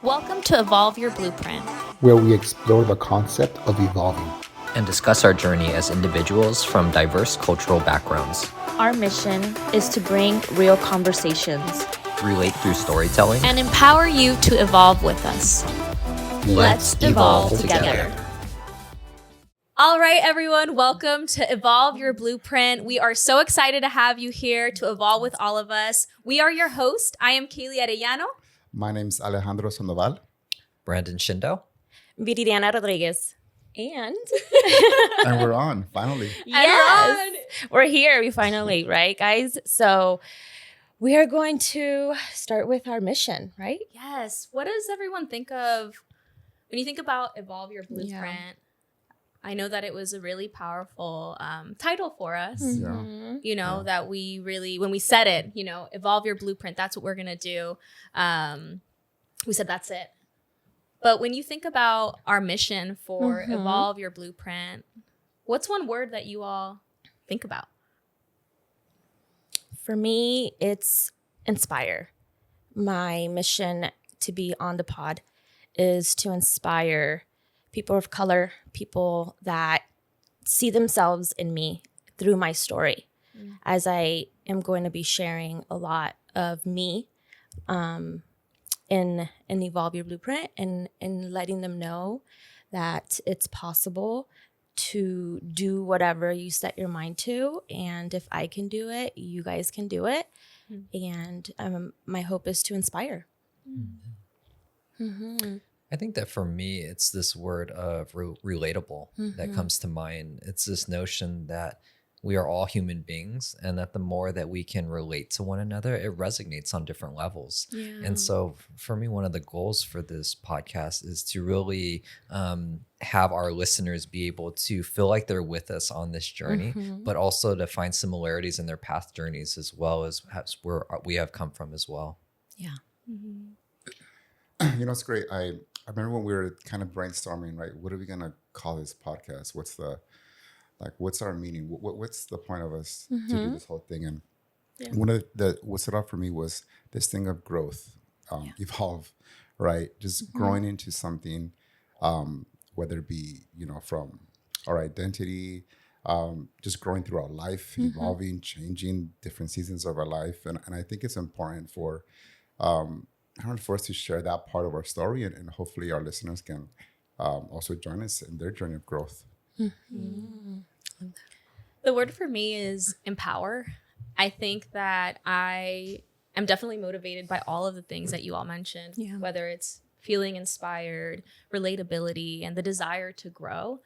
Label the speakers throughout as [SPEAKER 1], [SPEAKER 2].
[SPEAKER 1] Welcome to Evolve Your Blueprint,
[SPEAKER 2] where we explore the concept of evolving
[SPEAKER 3] and discuss our journey as individuals from diverse cultural backgrounds.
[SPEAKER 1] Our mission is to bring real conversations,
[SPEAKER 3] relate through storytelling,
[SPEAKER 1] and empower you to evolve with us. Let's evolve together. All right, everyone, welcome to Evolve Your Blueprint. We are so excited to have you here to evolve with all of us. We are your host. I am Kaylee Arellano.
[SPEAKER 2] My name's Alejandro Sandoval.
[SPEAKER 3] Brandon Shindo.
[SPEAKER 4] Viridiana Rodriguez. And
[SPEAKER 2] we're on, finally.
[SPEAKER 4] Yes, we're here. We finally, right, guys? So we are going to start with our mission, right?
[SPEAKER 1] Yes. What does everyone think of when you think about Evolve Your Blueprint?
[SPEAKER 4] Yeah.
[SPEAKER 1] I know that it was a really powerful title for us.
[SPEAKER 4] Mm-hmm.
[SPEAKER 1] You know, that we really, when we said it, you know, Evolve Your Blueprint, that's what we're going to do. We said that's it. But when you think about our mission for Evolve Your Blueprint, what's one word that you all think about?
[SPEAKER 4] For me, it's inspire. My mission to be on the pod is to inspire people of color, people that see themselves in me through my story, as I am going to be sharing a lot of me in Evolve Your Blueprint and letting them know that it's possible to do whatever you set your mind to. And if I can do it, you guys can do it. And my hope is to inspire.
[SPEAKER 3] I think that for me, it's this word of relatable that comes to mind. It's this notion that we are all human beings and that the more that we can relate to one another, it resonates on different levels. Yeah. And so for me, one of the goals for this podcast is to really have our listeners be able to feel like they're with us on this journey, but also to find similarities in their path journeys as well as where we have come from as well.
[SPEAKER 4] Yeah.
[SPEAKER 2] You know, it's great. I remember when we were kind of brainstorming, right? What are we going to call this podcast? What's our meaning? What's the point of us to do this whole thing? And one of what stood out for me was this thing of growth, evolve, right? Just growing into something, whether it be, you know, from our identity, just growing through our life, evolving, changing different seasons of our life. And I think it's important for us to share that part of our story, and hopefully our listeners can also join us in their journey of growth.
[SPEAKER 1] The word for me is empower. I think that I am definitely motivated by all of the things that you all mentioned, whether it's feeling inspired, relatability, and the desire to grow.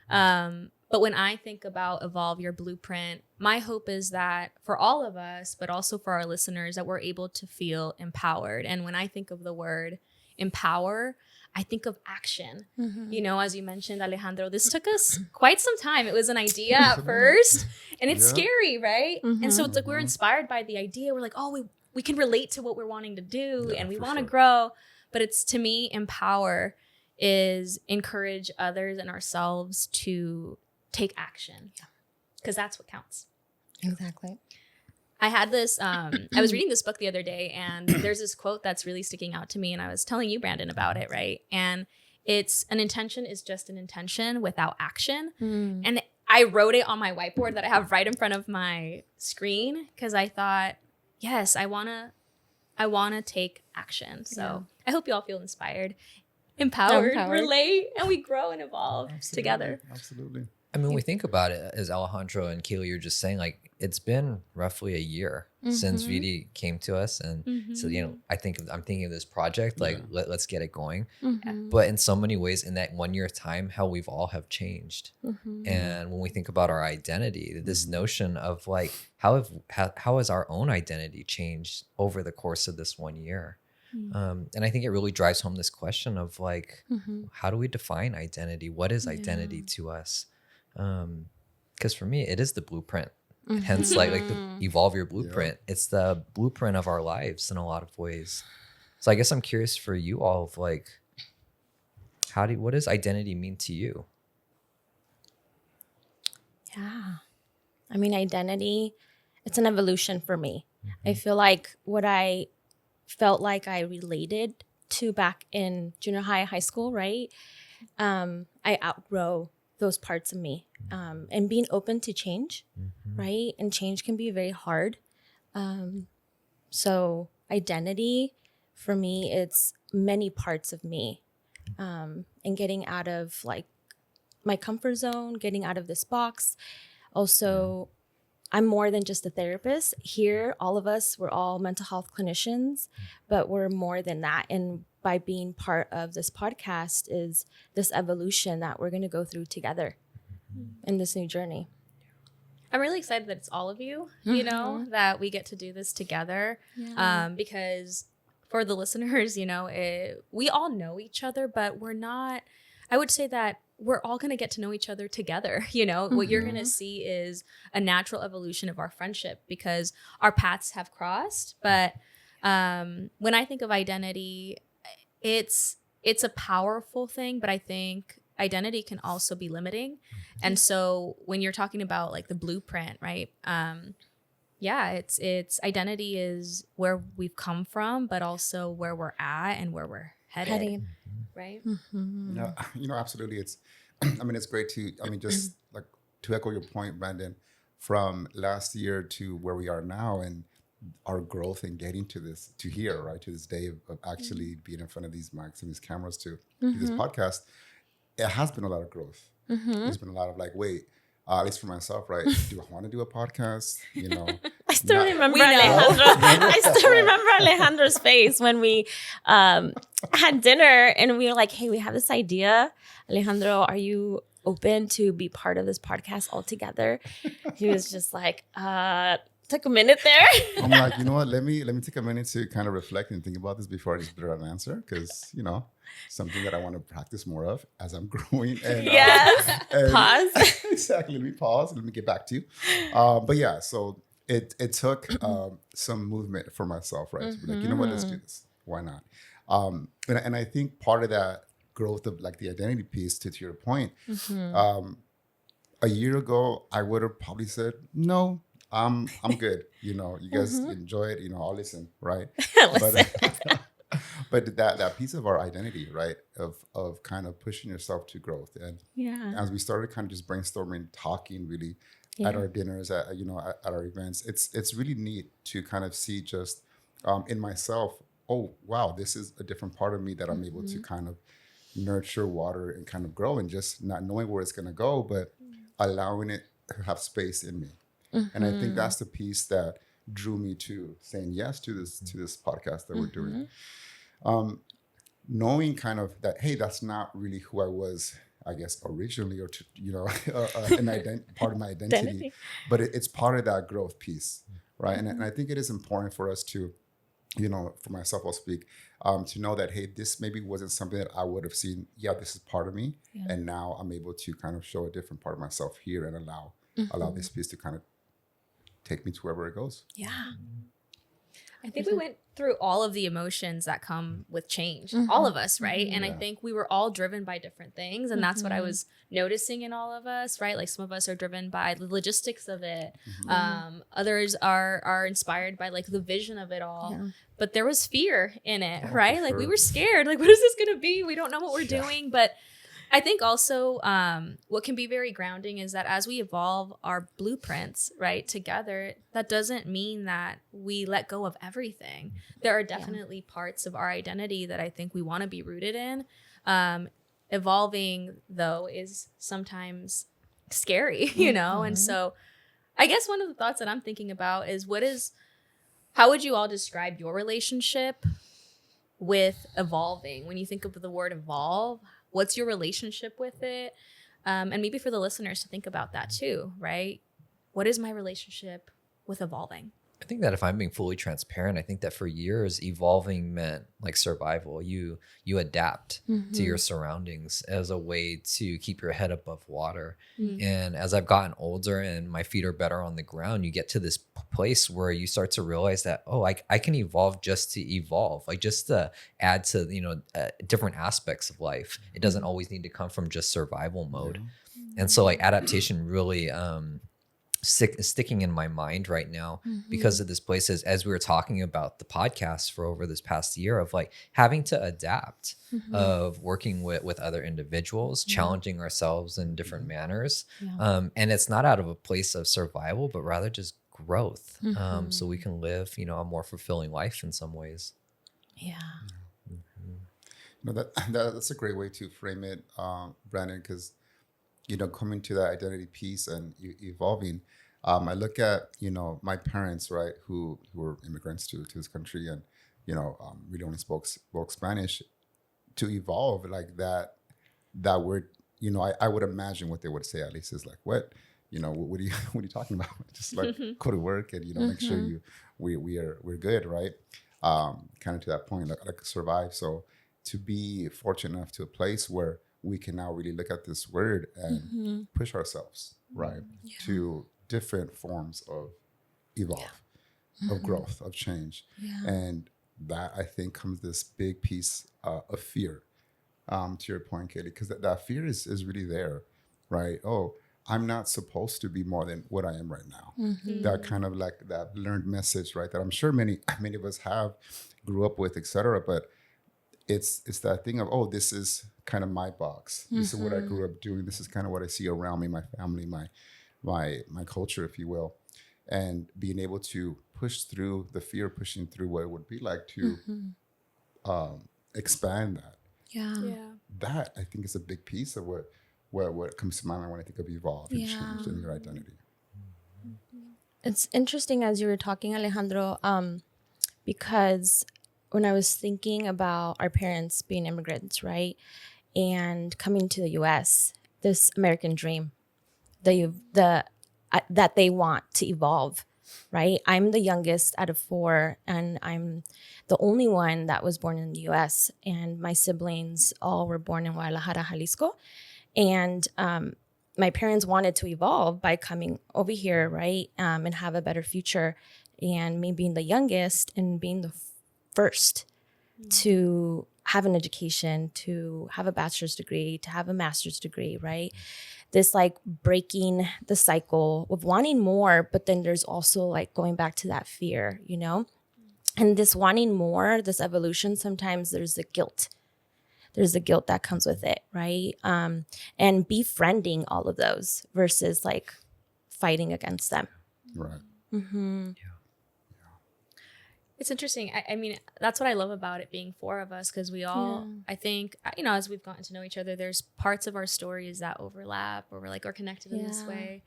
[SPEAKER 1] But when I think about Evolve Your Blueprint, my hope is that for all of us, but also for our listeners, that we're able to feel empowered. And when I think of the word empower, I think of action. You know, as you mentioned, Alejandro, this took us quite some time. It was an idea at first, and it's scary, right? And so it's like we're inspired by the idea. We're like, oh, we can relate to what we're wanting to do, and we want to grow. But it's, to me, empower is encourage others and ourselves to take action, because that's what counts.
[SPEAKER 4] Exactly.
[SPEAKER 1] I had this, I was reading this book the other day, and there's this quote that's really sticking out to me, and I was telling you, Brandon, about it, right? And it's, an intention is just an intention without action. And I wrote it on my whiteboard that I have right in front of my screen, because I thought, yes, I want to take action. So I hope you all feel inspired, empowered, relate, and we grow and evolve together.
[SPEAKER 2] Absolutely.
[SPEAKER 3] I mean, when we think about it, as Alejandro and Kaylee, you're just saying, like, it's been roughly a year since Vidi came to us. And so, you know, I'm thinking of this project, like, let's get it going. But in so many ways, in that 1 year time, how we've all have changed. And when we think about our identity, this notion of like, how has our own identity changed over the course of this 1 year? And I think it really drives home this question of like, how do we define identity? What is identity to us? Because for me, it is the blueprint. Hence, like the Evolve Your Blueprint. It's the blueprint of our lives in a lot of ways. So I guess I'm curious for you all of like, what does identity mean to you?
[SPEAKER 4] Yeah. I mean, identity, it's an evolution for me. I feel like what I felt like I related to back in junior high school, right? I outgrow those parts of me, and being open to change, right? And change can be very hard. So identity for me, it's many parts of me, and getting out of like my comfort zone, getting out of this box. Also, I'm more than just a therapist. Here, all of us, we're all mental health clinicians, but we're more than that. And by being part of this podcast is this evolution that we're going to go through together in this new journey.
[SPEAKER 1] I'm really excited that it's all of you, you know, that we get to do this together. Because for the listeners, you know, we all know each other, but we're not, I would say that we're all going to get to know each other together. You know, what you're going to see is a natural evolution of our friendship because our paths have crossed. But when I think of identity, it's a powerful thing, but I think identity can also be limiting. And so when you're talking about like the blueprint, right? It's identity is where we've come from, but also where we're at and where we're headed. Right?
[SPEAKER 2] You know, absolutely. It's, I mean, it's great to, I mean, just like to echo your point, Brandon, from last year to where we are now and our growth in getting to this, to here, right? To this day of actually being in front of these mics and these cameras to do this podcast. It has been a lot of growth. There's been a lot of like, wait, at least for myself, right? Do I want to do a podcast? You know,
[SPEAKER 4] I still remember Alejandro's face when we had dinner and we were like, hey, we have this idea. Alejandro, are you open to be part of this podcast altogether? He was just like, took a minute there.
[SPEAKER 2] I'm like, you know what? Let me take a minute to kind of reflect and think about this before I just put out an answer. Because, you know, something that I want to practice more of as I'm growing. And,
[SPEAKER 4] and pause.
[SPEAKER 2] Exactly. Let me pause. Let me get back to you. But yeah, so it took some movement for myself, right? To be like, you know what? Let's do this. Why not? And I think part of that growth of like the identity piece, to your point, a year ago, I would have probably said, no, I'm good. You know, you guys enjoy it. You know, I'll listen, right? But that piece of our identity, right, of kind of pushing yourself to growth, and as we started kind of just brainstorming, talking really at our dinners, at our events, it's really neat to kind of see just in myself. Oh wow, this is a different part of me that I'm able to kind of nurture, water, and kind of grow, and just not knowing where it's going to go, but allowing it to have space in me. And I think that's the piece that drew me to saying yes to this podcast that we're doing. Knowing kind of that, hey, that's not really who I was, I guess, originally, or part of my identity, but it's part of that growth piece, right? And I think it is important for us to, you know, for myself, I'll speak, to know that, hey, this maybe wasn't something that I would have seen. Yeah, this is part of me, and now I'm able to kind of show a different part of myself here and allow this piece to kind of take me to wherever it goes.
[SPEAKER 4] Yeah.
[SPEAKER 1] I think we went through all of the emotions that come with change, all of us, right? And I think we were all driven by different things. And that's what I was noticing in all of us, right? Like some of us are driven by the logistics of it. Others are inspired by like the vision of it all. Yeah. But there was fear in it, right? Like we were scared. Like, what is this going to be? We don't know what we're doing. But I think also what can be very grounding is that as we evolve our blueprints, right, together, that doesn't mean that we let go of everything. There are definitely parts of our identity that I think we want to be rooted in. Evolving, though, is sometimes scary, you know? And so I guess one of the thoughts that I'm thinking about is how would you all describe your relationship with evolving? When you think of the word evolve, what's your relationship with it? And maybe for the listeners to think about that too, right? What is my relationship with evolving?
[SPEAKER 3] I think that if I'm being fully transparent, I think that for years, evolving meant like survival. You adapt to your surroundings as a way to keep your head above water. And as I've gotten older and my feet are better on the ground, you get to this place where you start to realize that, I can evolve just to evolve, like just to add to, different aspects of life. It doesn't always need to come from just survival mode. And so like adaptation really sticking in my mind right now because of this place is, as we were talking about the podcast for over this past year, of like having to adapt, of working with other individuals, challenging ourselves in different manners. And it's not out of a place of survival, but rather just growth. So we can live, you know, a more fulfilling life in some ways.
[SPEAKER 4] Yeah.
[SPEAKER 2] No, that's a great way to frame it, Brandon, because, you know, coming to that identity piece and evolving, I look at, you know, my parents, right, who were immigrants to this country, and, you know, really only spoke Spanish. To evolve like that word, you know, I would imagine what they would say at least is like, what, you know, what are you what are you talking about? Just like go to work and, you know, make sure we're good, right? Kind of to that point, like survive. So to be fortunate enough to a place where we can now really look at this word and push ourselves, right, to different forms of evolve, of growth, of change. And that, I think, comes this big piece of fear, to your point, Katie, because that fear is really there, right? Oh, I'm not supposed to be more than what I am right now. That kind of like that learned message, right, that I'm sure many of us have, grew up with, etc. But it's that thing of, oh, this is kind of my box. This is what I grew up doing. This is kind of what I see around me, my family, my culture, if you will. And being able to push through the fear, pushing through what it would be like to expand that. That, I think, is a big piece of what comes to my mind when I think of evolve and change in your identity.
[SPEAKER 4] It's interesting as you were talking, Alejandro, because when I was thinking about our parents being immigrants, right, and coming to the U.S., this American dream, that they want to evolve, right? I'm the youngest out of 4, and I'm the only one that was born in the U.S., and my siblings all were born in Guadalajara, Jalisco. And my parents wanted to evolve by coming over here, right, and have a better future. And me being the youngest and being the first to have an education, to have a bachelor's degree, to have a master's degree, right? This like breaking the cycle of wanting more, but then there's also like going back to that fear, you know? And this wanting more, this evolution, sometimes there's the guilt. There's the guilt that comes with it, right? And befriending all of those versus like fighting against them.
[SPEAKER 2] Right.
[SPEAKER 1] It's interesting. I mean, that's what I love about it being 4 of us, because we all, I think, you know, as we've gotten to know each other, there's parts of our stories that overlap, or we're like, are connected in this way.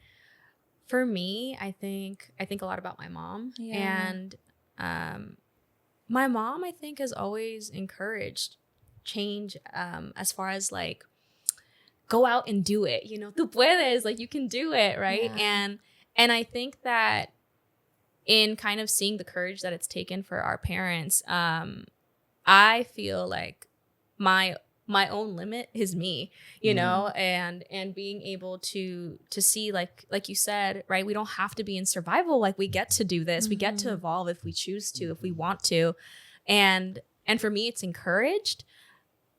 [SPEAKER 1] For me, I think a lot about my mom. And my mom, I think, has always encouraged change, as far as like, go out and do it, you know, tú puedes, like you can do it, right? And I think that in kind of seeing the courage that it's taken for our parents, I feel like my own limit is me, you know, and being able to see, like you said, right, we don't have to be in survival. Like, we get to do this, we get to evolve if we choose to, if we want to. And for me, it's encouraged.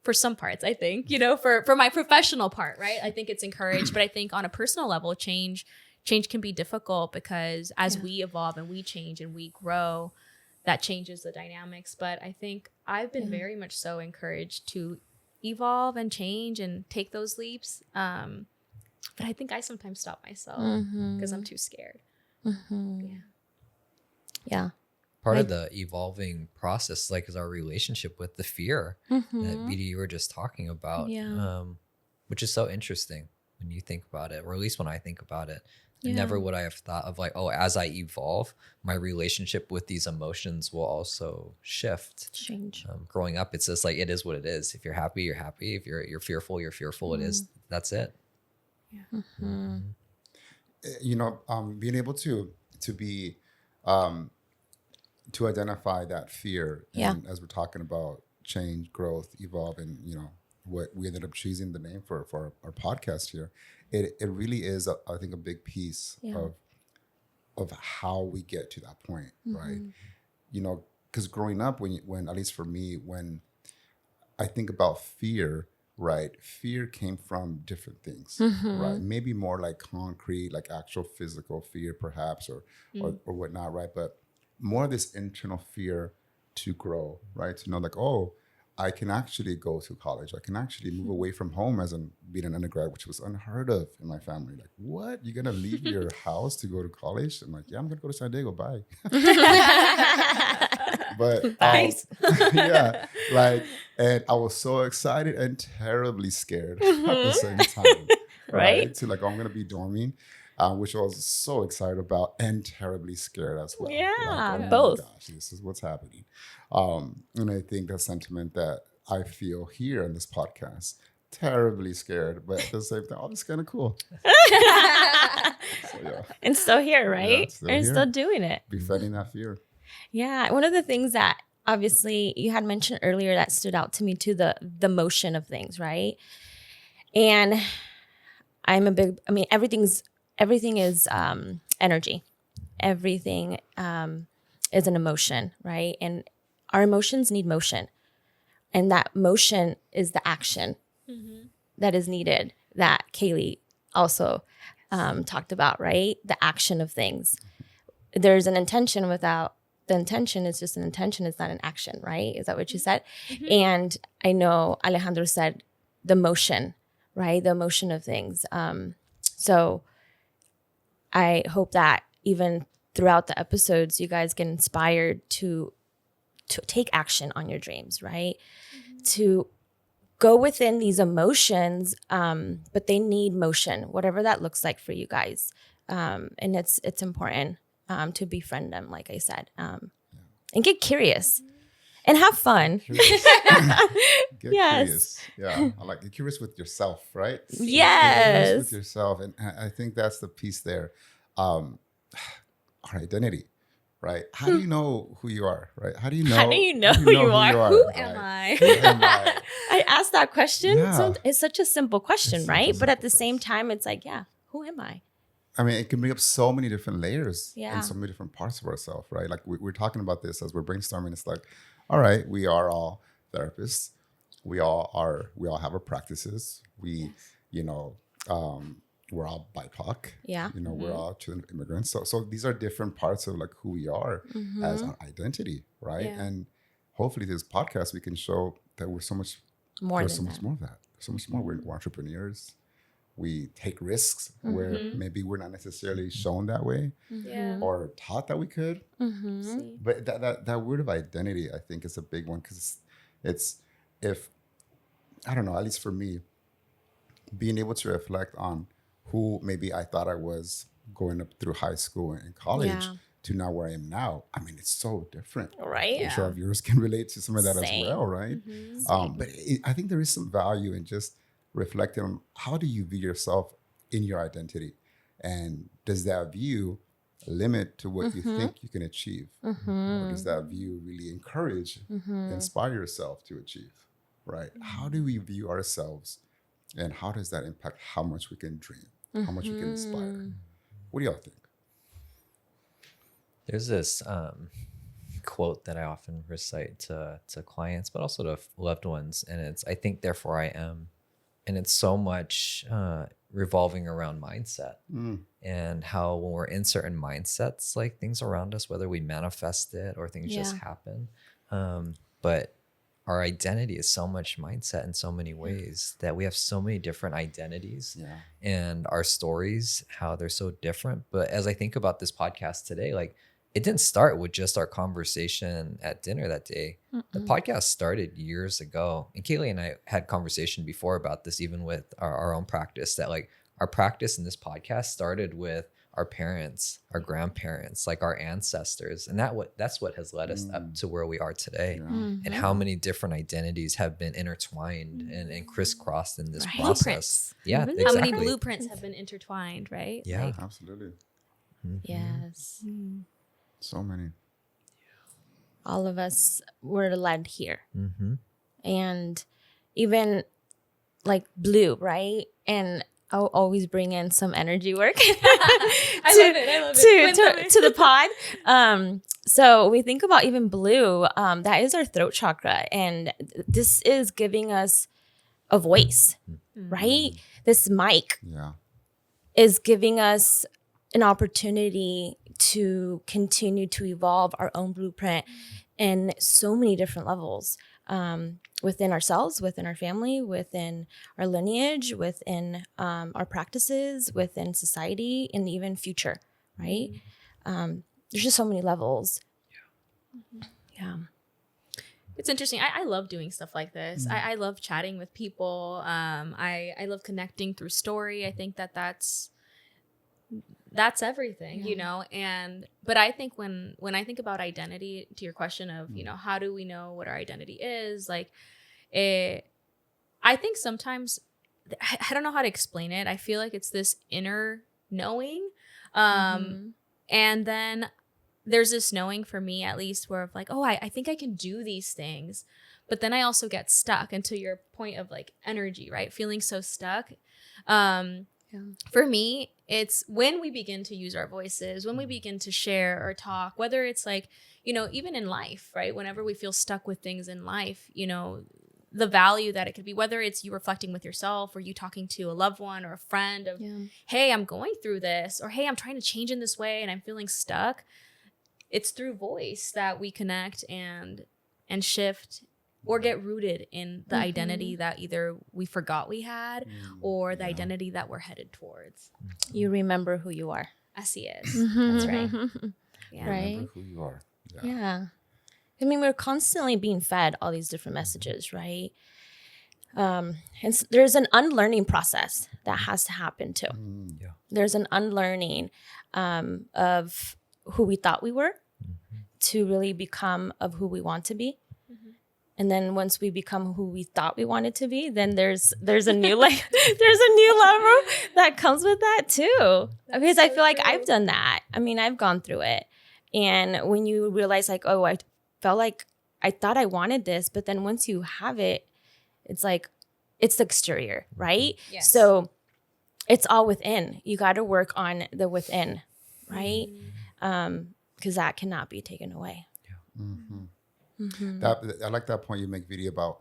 [SPEAKER 1] For some parts, I think, you know, for my professional part, right, I think it's encouraged. But I think on a personal level, change can be difficult, because as we evolve and we change and we grow, that changes the dynamics. But I think I've been very much so encouraged to evolve and change and take those leaps. But I think I sometimes stop myself because I'm too scared.
[SPEAKER 3] Part of the evolving process, like, is our relationship with the fear that Vita, you were just talking about, which is so interesting when you think about it, or at least when I think about it. Never would I have thought of like, oh, as I evolve, my relationship with these emotions will also change. Growing up, it's just like, it is what it is. If you're happy, you're happy. If you're fearful, you're fearful. It is. That's it.
[SPEAKER 2] You know, being able to be to identify that fear, and as we're talking about change, growth, evolve, and, you know, what we ended up choosing the name for our podcast here, it really is, I think, a big piece of how we get to that point, right? You know, because growing up, when at least for me, when I think about fear, right, fear came from different things,
[SPEAKER 4] Mm-hmm.
[SPEAKER 2] right? Maybe more like concrete, like actual physical fear, perhaps, or whatnot, right? But more of this internal fear to grow, right? To know, like, oh, I can actually go to college. I can actually move away from home as being an undergrad, which was unheard of in my family. Like, what? You're gonna leave your house to go to college? I'm like, yeah, I'm gonna go to San Diego. Bye. But
[SPEAKER 4] Nice.
[SPEAKER 2] yeah, like, and I was so excited and terribly scared at the same time,
[SPEAKER 4] Right?
[SPEAKER 2] To like, I'm gonna be dorming, which I was so excited about and terribly scared as well.
[SPEAKER 4] Yeah,
[SPEAKER 2] like, oh
[SPEAKER 4] both.
[SPEAKER 2] my gosh, this is what's happening. And I think the sentiment that I feel here in this podcast, terribly scared, but at the same time, oh, it's kind of cool. So yeah,
[SPEAKER 4] And still here, right?
[SPEAKER 2] it's still
[SPEAKER 4] and
[SPEAKER 2] here.
[SPEAKER 4] still doing it.
[SPEAKER 2] befriending that fear.
[SPEAKER 4] Yeah. One of the things that obviously you had mentioned earlier that stood out to me too, the motion of things, right? And everything is energy. Everything is an emotion, right? And our emotions need motion. And that motion is the action that is needed that Kaylee also talked about, right? The action of things. There's an intention without the intention is just an intention. It's not an action, right? Is that what you said? And I know Alejandro said the motion, right? The emotion of things. So I hope that even throughout the episodes, you guys get inspired to take action on your dreams, right? To go within these emotions, but they need motion, whatever that looks like for you guys. And it's important to befriend them, like I said, and get curious and have fun.
[SPEAKER 2] Get
[SPEAKER 4] Yes.
[SPEAKER 2] curious. Yeah, I like get curious with yourself, right? Get curious
[SPEAKER 4] Yes.
[SPEAKER 2] with yourself, and I think that's the piece there. Our identity, right? How do you know who you are, right? How do you know?
[SPEAKER 4] How do you know who you are?
[SPEAKER 1] Who
[SPEAKER 2] right?
[SPEAKER 1] am I?
[SPEAKER 2] Who am I?
[SPEAKER 4] I asked that question.
[SPEAKER 2] Yeah.
[SPEAKER 4] So it's such a simple question,
[SPEAKER 2] It's such a
[SPEAKER 4] right? But at the
[SPEAKER 2] simple
[SPEAKER 4] same
[SPEAKER 2] question.
[SPEAKER 4] time, it's like, yeah, who am I?
[SPEAKER 2] I mean, it can bring up so many different layers
[SPEAKER 4] Yeah.
[SPEAKER 2] and so many different parts of ourselves, right? Like we're talking about this as we're brainstorming. It's like, all right, we are all therapists. We all have our practices. We, we're all BIPOC.
[SPEAKER 4] Yeah.
[SPEAKER 2] We're all children of immigrants. So these are different parts of like who we are as
[SPEAKER 4] Mm-hmm.
[SPEAKER 2] our identity, right?
[SPEAKER 1] Yeah.
[SPEAKER 2] And hopefully this podcast we can show that we're so much there's so much more of that. So much more. We're entrepreneurs. We take risks where maybe we're not necessarily shown that way
[SPEAKER 1] Yeah.
[SPEAKER 2] or taught that we could.
[SPEAKER 4] Mm-hmm.
[SPEAKER 1] See.
[SPEAKER 2] But that word of identity, I think, is a big one because it's if I don't know, at least for me, being able to reflect on who maybe I thought I was going up through high school and college
[SPEAKER 4] Yeah.
[SPEAKER 2] to now where I am now. I mean, it's so different.
[SPEAKER 4] Right?
[SPEAKER 2] I'm sure our viewers can relate to some of that
[SPEAKER 4] Same.
[SPEAKER 2] as well, right? But I think there is some value in just reflecting on how do you view yourself in your identity, and does that view limit to what you think you can achieve, or does that view really encourage, inspire yourself to achieve, right? How do we view ourselves, and how does that impact how much we can dream, how much we can inspire? What do y'all think?
[SPEAKER 3] There's this quote that I often recite to clients, but also to loved ones, and it's "I think, therefore I am," and it's so much revolving around mindset and how when we're in certain mindsets, like things around us, whether we manifest it or things just happen, but our identity is so much mindset in so many ways that we have so many different identities and our stories, how they're so different. But as I think about this podcast today, like it didn't start with just our conversation at dinner that day. The podcast started years ago. And Kaylee and I had conversation before about this, even with our own practice, that like our practice in this podcast started with our parents, our grandparents, like our ancestors. And that's what has led us up to where we are today. And how many different identities have been intertwined and crisscrossed in this process.
[SPEAKER 1] Blueprints.
[SPEAKER 3] Yeah,
[SPEAKER 4] How
[SPEAKER 1] How many
[SPEAKER 3] exactly.
[SPEAKER 1] blueprints have been intertwined, right?
[SPEAKER 3] Yeah.
[SPEAKER 1] Like,
[SPEAKER 2] Absolutely.
[SPEAKER 4] Yes.
[SPEAKER 2] So many.
[SPEAKER 4] All of us were led here.
[SPEAKER 3] Mm-hmm.
[SPEAKER 4] And even like Blue, right? And I'll always bring in some energy work
[SPEAKER 1] I love it.
[SPEAKER 4] to the pod. So we think about even Blue, that is our throat chakra. And this is giving us a voice, right? This mic
[SPEAKER 2] Yeah.
[SPEAKER 4] is giving us an opportunity to continue to evolve our own blueprint in so many different levels, within ourselves, within our family, within our lineage, within our practices, within society, and even future, right? There's just so many levels. Yeah.
[SPEAKER 1] It's interesting. I love doing stuff like this. I love chatting with people. I love connecting through story. I think that's everything, you know. But I think when I think about identity, to your question of, you know, how do we know what our identity is, like, I think sometimes, I don't know how to explain it. I feel like it's this inner knowing, and then there's this knowing, for me at least, where of like, oh, I think I can do these things, but then I also get stuck. And to your point of like energy, right? Feeling so stuck. For me, it's when we begin to use our voices, when we begin to share or talk, whether it's like, you know, even in life, right? Whenever we feel stuck with things in life, you know, the value that it could be, whether it's you reflecting with yourself or you talking to a loved one or a friend of, hey, I'm going through this, or hey, I'm trying to change in this way and I'm feeling stuck. It's through voice that we connect and shift or get rooted in the identity that either we forgot we had or the identity that we're headed towards.
[SPEAKER 4] You remember who you are.
[SPEAKER 1] Así es. That's right.
[SPEAKER 4] Yeah. Right.
[SPEAKER 2] Remember who you are.
[SPEAKER 4] Yeah. I mean, we're constantly being fed all these different messages, right? And there's an unlearning process that has to happen too. There's an unlearning of who we thought we were to really become of who we want to be. And then once we become who we thought we wanted to be, then there's a new like there's a new level that comes with that too. Because I feel like I've done that. I mean, I've gone through it. And when you realize like, oh, I felt like I thought I wanted this, but then once you have it, it's like it's the exterior, right?
[SPEAKER 1] Yes.
[SPEAKER 4] So it's all within. You got to work on the within, right? Because that cannot be taken away.
[SPEAKER 2] I like that point you make, Vidi, about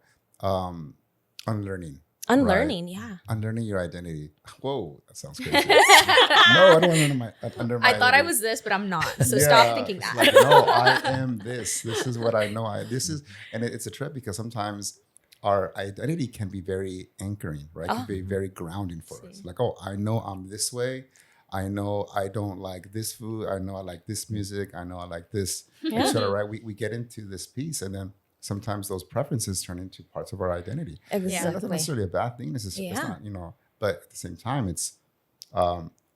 [SPEAKER 2] unlearning.
[SPEAKER 4] Unlearning,
[SPEAKER 2] right?
[SPEAKER 4] yeah.
[SPEAKER 2] Unlearning your identity. Whoa, that sounds crazy. No, I don't want to under my
[SPEAKER 1] I thought
[SPEAKER 2] identity.
[SPEAKER 1] I was this, but I'm not. So stop thinking that.
[SPEAKER 2] Like, no, I am this. This is what I know. And it's a trip because sometimes our identity can be very anchoring, right? It can be very grounding for us. Like, oh, I know I'm this way. I know I don't like this food. I know I like this music. I know I like this, etc. Right? We get into this piece, and then sometimes those preferences turn into parts of our identity.
[SPEAKER 4] Exactly.
[SPEAKER 2] It's not necessarily a bad thing. It's not, you know. But at the same time, it's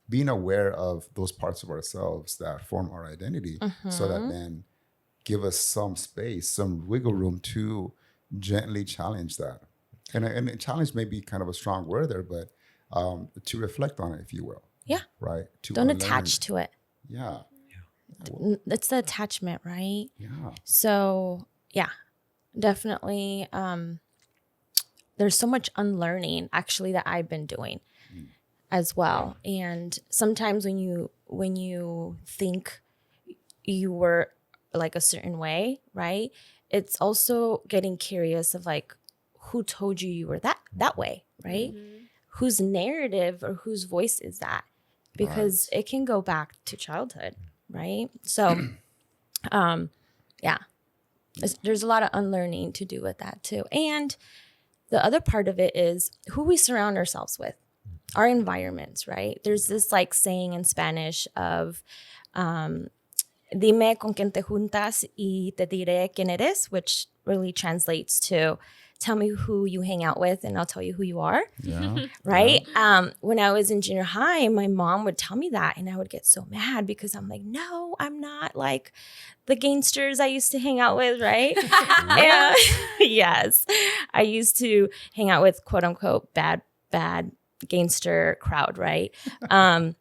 [SPEAKER 2] being aware of those parts of ourselves that form our identity, so that then give us some space, some wiggle room to gently challenge that. And challenge may be kind of a strong word there, but to reflect on it, if you will.
[SPEAKER 4] Yeah.
[SPEAKER 2] Right.
[SPEAKER 4] Don't attach to it.
[SPEAKER 2] Yeah.
[SPEAKER 4] It's the attachment, right?
[SPEAKER 2] Yeah.
[SPEAKER 4] So yeah, definitely. There's so much unlearning actually that I've been doing as well. And sometimes when you think you were like a certain way, right? It's also getting curious of like, who told you were that way, right? Whose narrative or whose voice is that? Because it can go back to childhood, right? So, there's a lot of unlearning to do with that too. And the other part of it is who we surround ourselves with, our environments, right? There's this like saying in Spanish of, dime con quien te juntas y te diré quién eres, which really translates to tell me who you hang out with and I'll tell you who you are.
[SPEAKER 2] Yeah.
[SPEAKER 4] Right? When I was in junior high, my mom would tell me that and I would get so mad because I'm like, no, I'm not like the gangsters I used to hang out with, right? Yes. I used to hang out with quote unquote bad gangster crowd, right? My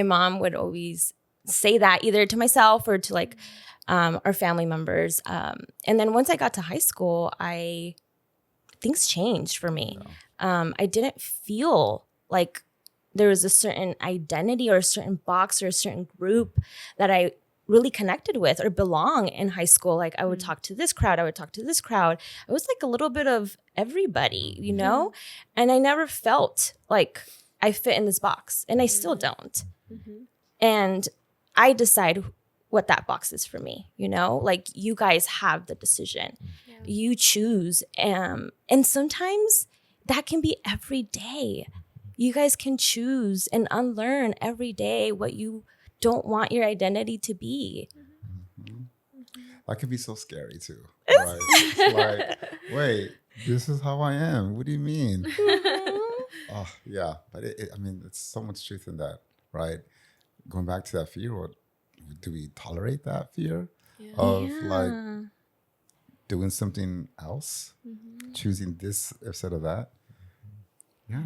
[SPEAKER 4] mom would always say that either to myself or to like our family members. And then once I got to high school, things changed for me. I didn't feel like there was a certain identity or a certain box or a certain group that I really connected with or belong in high school. Like I would talk to this crowd, I would talk to this crowd. I was like a little bit of everybody, you know? And I never felt like I fit in this box, and I still don't. And I decide what that box is for me, you know? Like you guys have the decision. You choose. And sometimes that can be every day. You guys can choose and unlearn every day what you don't want your identity to be.
[SPEAKER 2] That can be so scary too. Right? It's like, wait, this is how I am. What do you mean? Oh, yeah. But I mean, it's so much truth in that, right? Going back to that fear, or do we tolerate that fear of like doing something else, choosing this instead of that? Yeah.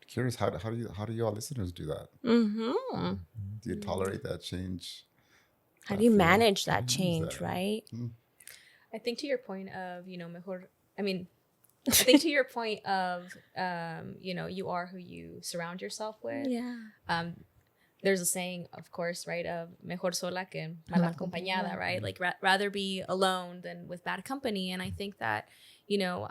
[SPEAKER 2] Curious, how do you all listeners do that? Do you tolerate that change?
[SPEAKER 4] How do you manage that change, right?
[SPEAKER 1] I think to your point of, mejor, I think to your point of, you are who you surround yourself with. Yeah. There's a saying, of course, right, of mejor sola que mal acompañada, right? Like rather be alone than with bad company. And I think that,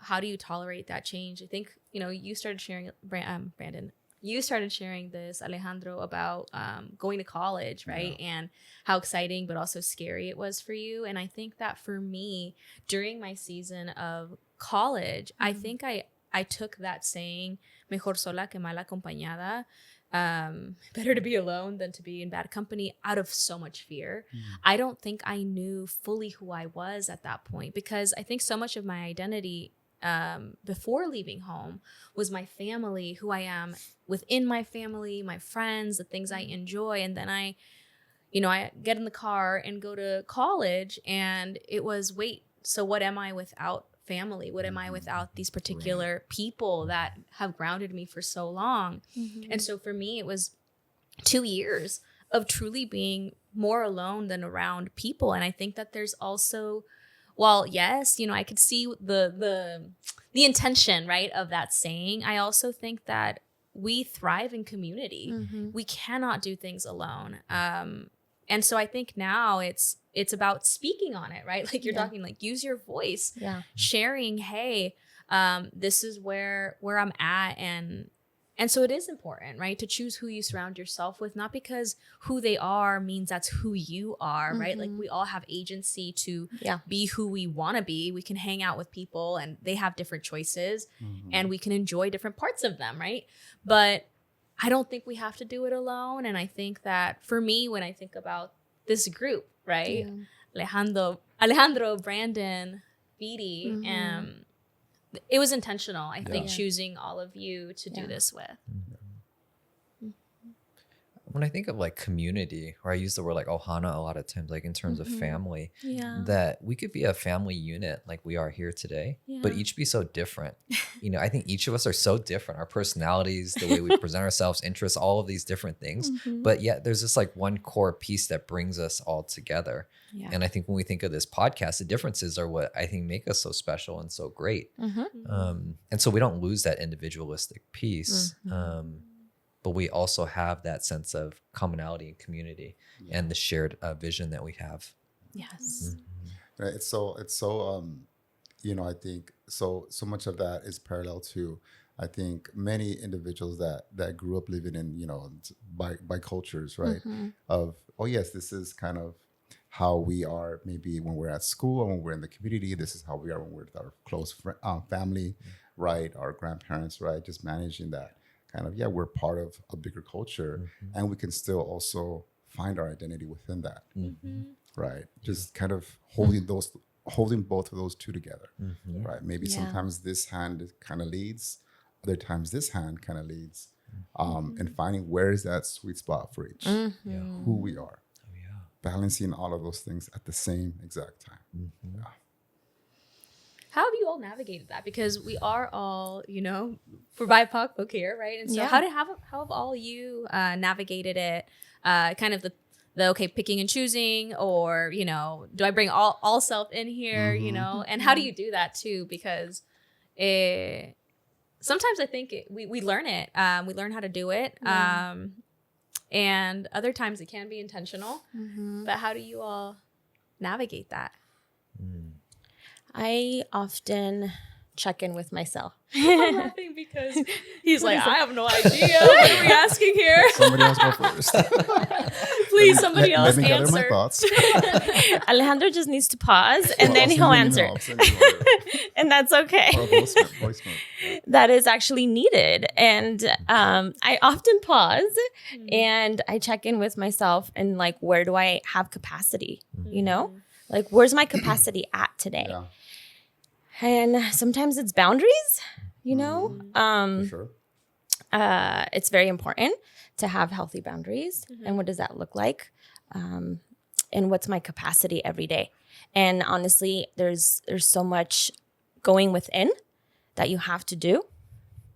[SPEAKER 1] how do you tolerate that change? I think, you started sharing, Brandon, you started sharing this, Alejandro, about going to college, right? And how exciting but also scary it was for you. And I think that for me, during my season of college, I think I took that saying, mejor sola que mal acompañada, better to be alone than to be in bad company, out of so much fear. I don't think I knew fully who I was at that point, because I think so much of my identity before leaving home was my family, who I am within my family, my friends, the things I enjoy. And then I get in the car and go to college, and it was, wait, so what am I without family? What am I without these particular people that have grounded me for so long? And so for me, it was 2 years of truly being more alone than around people. And I think that there's also, while yes, I could see the intention, right, of that saying, I also think that we thrive in community. We cannot do things alone. And so I think now it's about speaking on it, right? Like you're talking, like use your voice, sharing, hey, this is where I'm at. And so it is important, right, to choose who you surround yourself with, not because who they are means that's who you are, right? Like we all have agency to be who we want to be. We can hang out with people and they have different choices and we can enjoy different parts of them, right? But I don't think we have to do it alone. And I think that for me, when I think about this group, right? Alejandro, Brandon, Vidi, it was intentional, I think, choosing all of you to do this with.
[SPEAKER 3] When I think of like community, or I use the word like ohana a lot of times, like in terms of family, that we could be a family unit like we are here today, but each be so different. I think each of us are so different. Our personalities, the way we present ourselves, interests, all of these different things. But yet there's this like one core piece that brings us all together. And I think when we think of this podcast, the differences are what I think make us so special and so great. And so we don't lose that individualistic piece. But we also have that sense of commonality and community and the shared vision that we have. Yes.
[SPEAKER 2] Right. It's so I think so much of that is parallel to, I think, many individuals that grew up living in, by cultures, right? Of, oh yes, this is kind of how we are maybe when we're at school or when we're in the community. This is how we are when we're with our close family, right? Our grandparents, right? Just managing that. Kind of, we're part of a bigger culture, and we can still also find our identity within that, right? Just kind of holding both of those two together, right? Maybe sometimes this hand kind of leads, other times this hand kind of leads, and finding where is that sweet spot for each, who we are, balancing all of those things at the same exact time.
[SPEAKER 1] How have you all navigated that? Because we are all, for BIPOC folk here, right? And so how have all you navigated it? Kind of the picking and choosing, or, do I bring all self in here, And how do you do that too? Because sometimes I think we learn it. We learn how to do it. And other times it can be intentional. But how do you all navigate that?
[SPEAKER 4] I often check in with myself.
[SPEAKER 1] I'm laughing because he's like, I have no idea. What are we asking here?
[SPEAKER 2] Somebody else go first.
[SPEAKER 1] Please, somebody else
[SPEAKER 2] Let me gather my
[SPEAKER 1] answer.
[SPEAKER 2] thoughts.
[SPEAKER 4] Alejandro just needs to pause and then he'll answer. And that's okay.
[SPEAKER 2] Or voice note.
[SPEAKER 4] That is actually needed. And I often pause and I check in with myself and like, where do I have capacity? You know, like, where's my capacity at today?
[SPEAKER 2] Yeah.
[SPEAKER 4] And sometimes it's boundaries, you know.
[SPEAKER 2] For sure.
[SPEAKER 4] It's very important to have healthy boundaries. And what does that look like? And what's my capacity every day? And honestly, there's so much going within that you have to do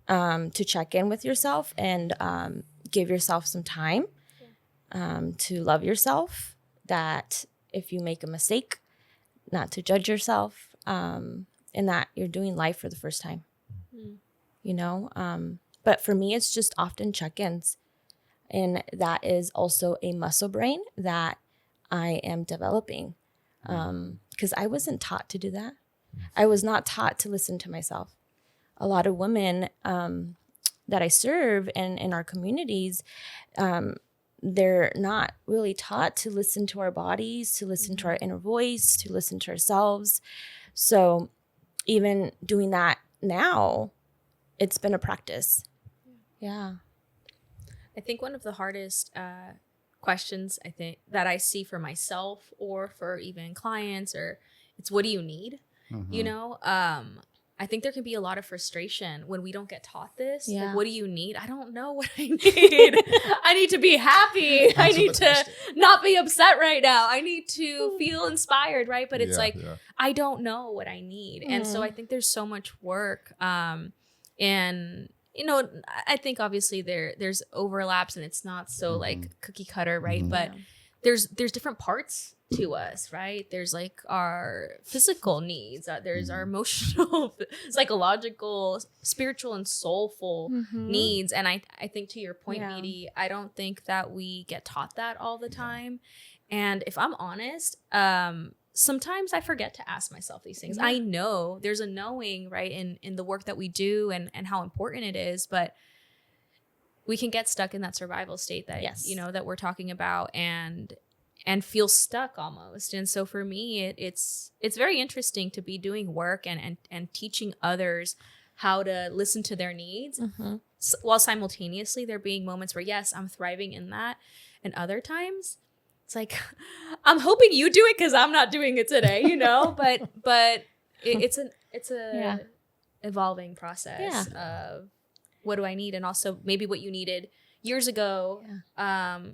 [SPEAKER 4] to check in with yourself and give yourself some time to love yourself. That if you make a mistake, not to judge yourself. And that you're doing life for the first time, you know? But for me, it's just often check-ins. And that is also a muscle brain that I am developing because I wasn't taught to do that. I was not taught to listen to myself. A lot of women that I serve in our communities, they're not really taught to listen to our bodies, to listen to our inner voice, to listen to ourselves. So even doing that now, it's been a practice. Yeah.
[SPEAKER 1] I think one of the hardest questions I think that I see for myself or for even clients, or it's what do you need? You know, I think there can be a lot of frustration when we don't get taught this.
[SPEAKER 4] Yeah.
[SPEAKER 1] Like, what do you need? I don't know what I need. I need to be happy. I need to not be upset right now. I need to feel inspired, right? But it's I don't know what I need. And so I think there's so much work. And, you know, I think obviously there's overlaps and it's not so like cookie cutter, right? But there's different parts to us, right? There's like our physical needs, there's our emotional, psychological, spiritual, and soulful needs. And I think to your point, Vidi, I don't think that we get taught that all the time. And if I'm honest, sometimes I forget to ask myself these things. I know there's a knowing, right, in the work that we do and how important it is, but we can get stuck in that survival state that you know that we're talking about and feel stuck almost. And so for me, it's very interesting to be doing work and teaching others how to listen to their needs while simultaneously there being moments where, yes, I'm thriving in that. And other times it's like, I'm hoping you do it because I'm not doing it today, you know, but it's a evolving process of what do I need? And also maybe what you needed years ago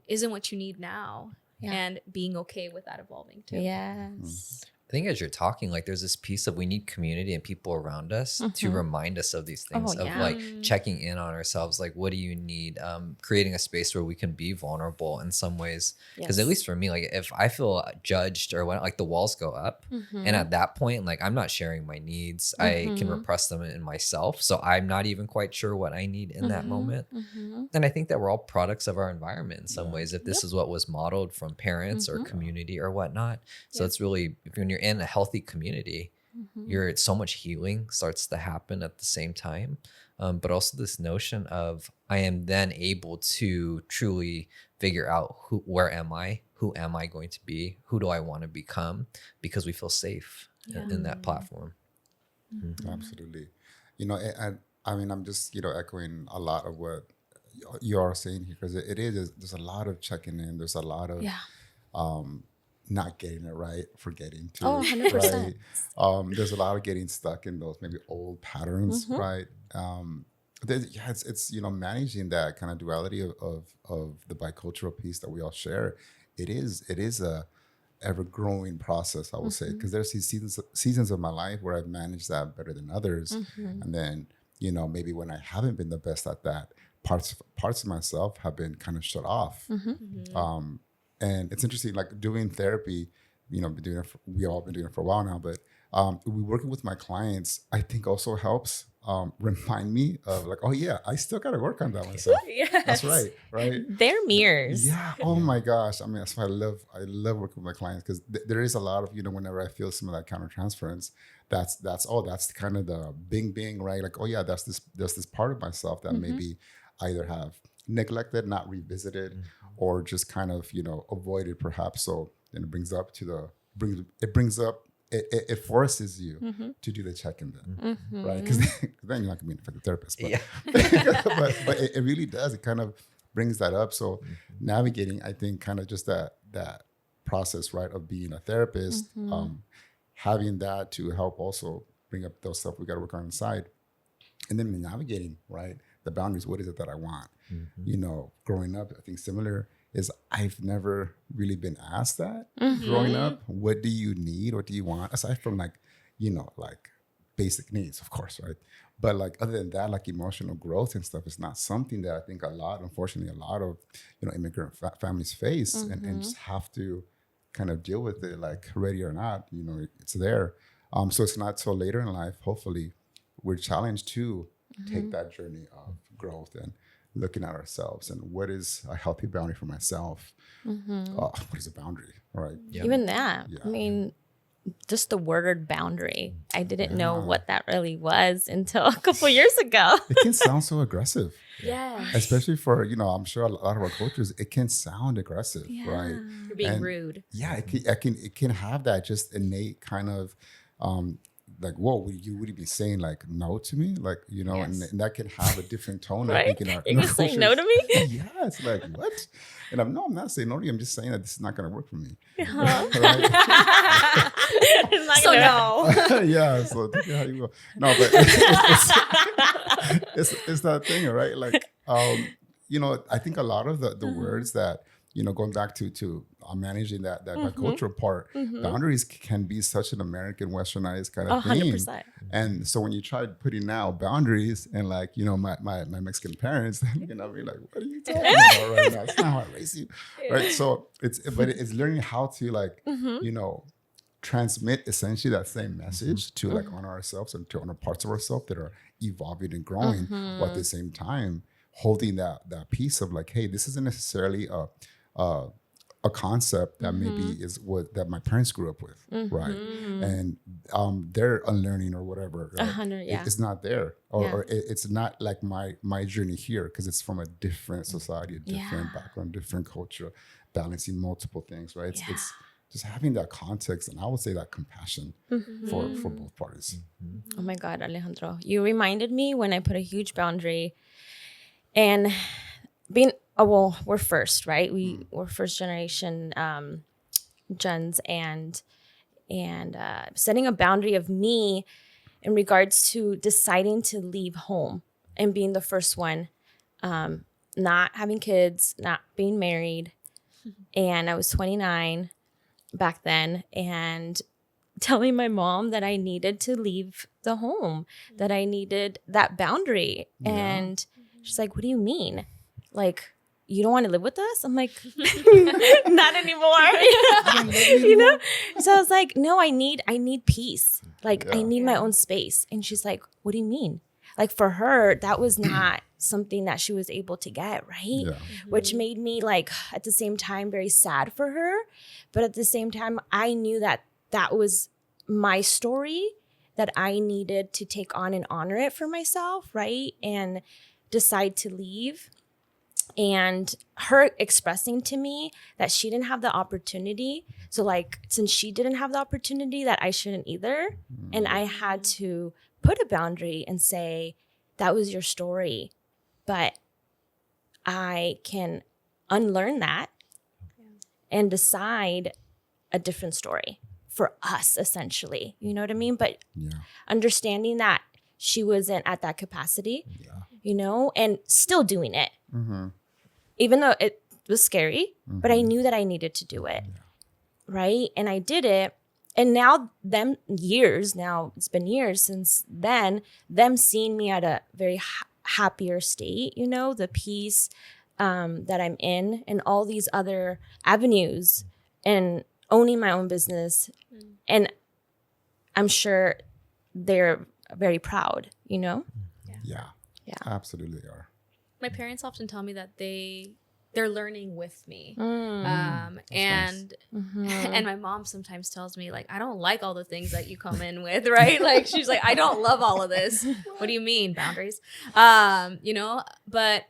[SPEAKER 1] isn't what you need now. And being okay with that evolving too.
[SPEAKER 4] Yes.
[SPEAKER 3] I think as you're talking, like there's this piece of we need community and people around us to remind us of these things, of like checking in on ourselves. Like, what do you need? Creating a space where we can be vulnerable in some ways. Because at least for me, like if I feel judged or when like the walls go up and at that point, like I'm not sharing my needs, I can repress them in myself. So I'm not even quite sure what I need in that moment. And I think that we're all products of our environment in some ways, if this is what was modeled from parents or community or whatnot. So it's really, when you're in a healthy community, so much healing starts to happen at the same time. But also this notion of I am then able to truly figure out where am I? Who am I going to be? Who do I want to become? Because we feel safe in that platform.
[SPEAKER 2] Absolutely. You know, I mean, I'm just, you know, echoing a lot of what you are saying here, because there's a lot of checking in. There's a lot of not getting it right, forgetting to.
[SPEAKER 4] 100%.
[SPEAKER 2] Right? There's a lot of getting stuck in those maybe old patterns, right? It's you know, managing that kind of duality of the bicultural piece that we all share. It is a ever growing process, I will say, because there's these seasons of my life where I've managed that better than others, and then, you know, maybe when I haven't been the best at that, parts of myself have been kind of shut off. And it's interesting, like doing therapy, you know, we all been doing it for a while now, but we working with my clients, I think also helps remind me of like, oh yeah, I still got to work on that myself.
[SPEAKER 1] Yes.
[SPEAKER 2] That's right.
[SPEAKER 4] They're mirrors.
[SPEAKER 2] Yeah. Oh my gosh. I mean, that's why I love working with my clients, because there is a lot of, whenever I feel some of that countertransference, that's kind of the bing, right? Like, oh yeah, there's this part of myself that maybe either have neglected, not revisited, or just kind of, avoided perhaps. So then it brings up it forces you to do the check-in then, right? Because then you're not gonna be an effective therapist, but but it really does. It kind of brings that up. So navigating, I think, kind of just that process, right, of being a therapist, having that to help also bring up those stuff we got to work on inside, and then navigating, right, the boundaries. What is it that I want? Growing up, I think similar is I've never really been asked that growing up. What do you need? What do you want? Aside from like basic needs, of course, right? But like other than that, like emotional growth and stuff is not something that I think unfortunately, a lot of, immigrant families face and just have to kind of deal with it, like ready or not, it's there. So it's not till later in life, hopefully, we're challenged to take that journey of growth and looking at ourselves and what is a healthy boundary for myself. What is a boundary, right?
[SPEAKER 4] Even that. Yeah. I mean, just the word boundary. I didn't know what that really was until a couple years ago.
[SPEAKER 2] It can sound so aggressive.
[SPEAKER 1] Yeah.
[SPEAKER 2] Especially for, I'm sure a lot of our cultures, it can sound aggressive, right?
[SPEAKER 1] You're being rude.
[SPEAKER 2] Yeah, it can have that just innate kind of like, whoa, would you be saying like no to me? Like, and that can have a different tone.
[SPEAKER 4] Right?
[SPEAKER 2] I think
[SPEAKER 4] You're going to say no to me?
[SPEAKER 2] Yeah, it's like, what? And I'm not saying no to you. I'm just saying that this is not going to work for me.
[SPEAKER 1] So no.
[SPEAKER 2] Yeah, so take it how you will. No, but it's that thing, right? Like, I think a lot of the words that, going back to managing that cultural part, boundaries can be such an American westernized kind of thing.
[SPEAKER 4] 100%.
[SPEAKER 2] And so when you try putting now boundaries and like, my Mexican parents, they're gonna be like, what are you talking about right now? It's not how I raise you. Right. So it's learning how to like, transmit essentially that same message to like honor ourselves and to honor parts of ourselves that are evolving and growing, while at the same time holding that piece of like, hey, this isn't necessarily a concept that maybe is what that my parents grew up with, right? And they're unlearning or whatever. Right? It's not there, or it's not like my journey here, because it's from a different society, a different background, different culture, balancing multiple things, right? It's just having that context, and I would say that compassion for both parties.
[SPEAKER 4] Oh my God, Alejandro, you reminded me when I put a huge boundary, and we're first, right? We're first generation gens, and setting a boundary of me in regards to deciding to leave home and being the first one, not having kids, not being married, and I was 29 back then, and telling my mom that I needed to leave the home, that I needed that boundary. And she's like, what do you mean? Like, you don't want to live with us? I'm like, not anymore. So I was like, no, I need peace. Like, I need my own space. And she's like, what do you mean? Like, for her, that was not something that she was able to get, right? Which made me, like, at the same time, very sad for her. But at the same time, I knew that was my story that I needed to take on and honor it for myself, right? And decide to leave. And her expressing to me that she didn't have the opportunity. So like, since she didn't have the opportunity, that I shouldn't either. And I had to put a boundary and say, that was your story, but I can unlearn that and decide a different story for us, essentially. You know what I mean? But understanding that she wasn't at that capacity, and still doing it. Even though it was scary, but I knew that I needed to do it, right? And I did it. And now it's been years since then, them seeing me at a very happier state, the peace that I'm in, and all these other avenues, and owning my own business. And I'm sure they're very proud, you know?
[SPEAKER 2] Yeah. Absolutely they are.
[SPEAKER 1] My parents often tell me that they're learning with me. And
[SPEAKER 2] nice.
[SPEAKER 1] and my mom sometimes tells me, like, I don't like all the things that you come in with, right? Like, she's like, I don't love all of this. What do you mean, boundaries? You know, but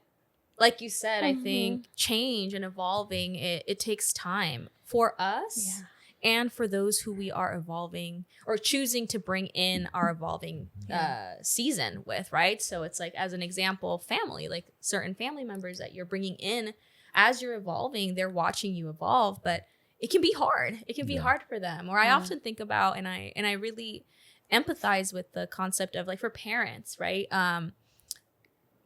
[SPEAKER 1] like you said, I think change and evolving, it takes time for us and for those who we are evolving or choosing to bring in our evolving season with, right? So it's like, as an example, family, like certain family members that you're bringing in as you're evolving, they're watching you evolve, but it can be hard. It can be hard for them. Or I often think about, and I really empathize with the concept of, like, for parents, right? I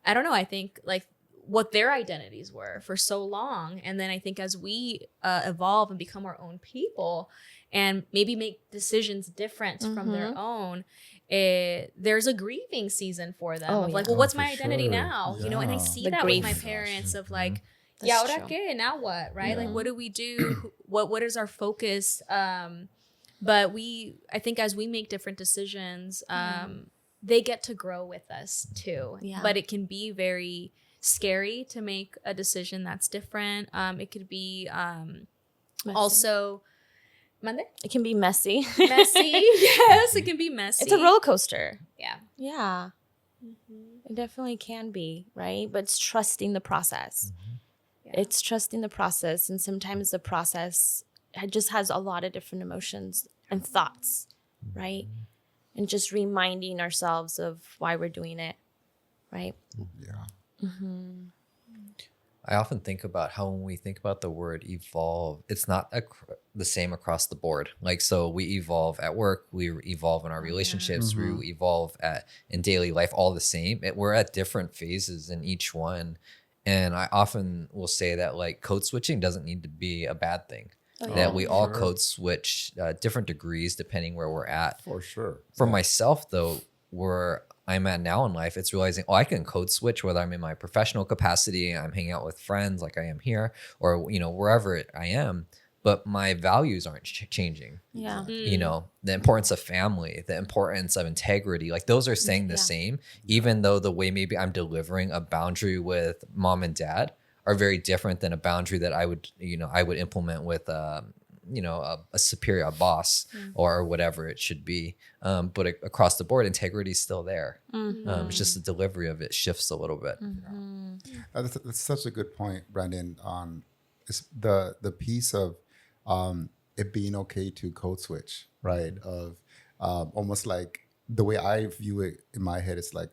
[SPEAKER 1] don't know. I think, like, what their identities were for so long. And then I think as we evolve and become our own people and maybe make decisions different from their own, there's a grieving season for them of like, well, what's my identity now? You know, and I see that with my parents of like, ahora qué? Now what? Right? Like, what do we do? What is our focus? But I think as we make different decisions, they get to grow with us too. But it can be very scary to make a decision that's different. It could be also Monday.
[SPEAKER 4] It can be messy.
[SPEAKER 1] Messy. Yes, it can be messy.
[SPEAKER 4] It's a roller coaster.
[SPEAKER 1] Yeah.
[SPEAKER 4] It definitely can be, right? But it's trusting the process. It's trusting the process, and sometimes the process just has a lot of different emotions and thoughts, right? And just reminding ourselves of why we're doing it, right?
[SPEAKER 2] Yeah.
[SPEAKER 3] I often think about how when we think about the word evolve, it's not the same across the board. Like, so we evolve at work, we evolve in our relationships, we evolve in daily life, all the same. We're at different phases in each one. And I often will say that, like, code switching doesn't need to be a bad thing. That we all code switch different degrees depending where we're at.
[SPEAKER 2] For sure.
[SPEAKER 3] For myself, though, where I'm at now in life, it's realizing, I can code switch whether I'm in my professional capacity, I'm hanging out with friends like I am here, or, you know, wherever I am, but my values aren't changing. You know, the importance of family, the importance of integrity, like those are staying the same, even though the way maybe I'm delivering a boundary with mom and dad are very different than a boundary that I would implement with you know, a superior, a boss, or whatever it should be. But across the board, integrity is still there. It's just the delivery of it shifts a little bit.
[SPEAKER 2] That's such a good point, Brandon, on the piece of it being okay to code switch, right? Of almost like the way I view it in my head, it's like,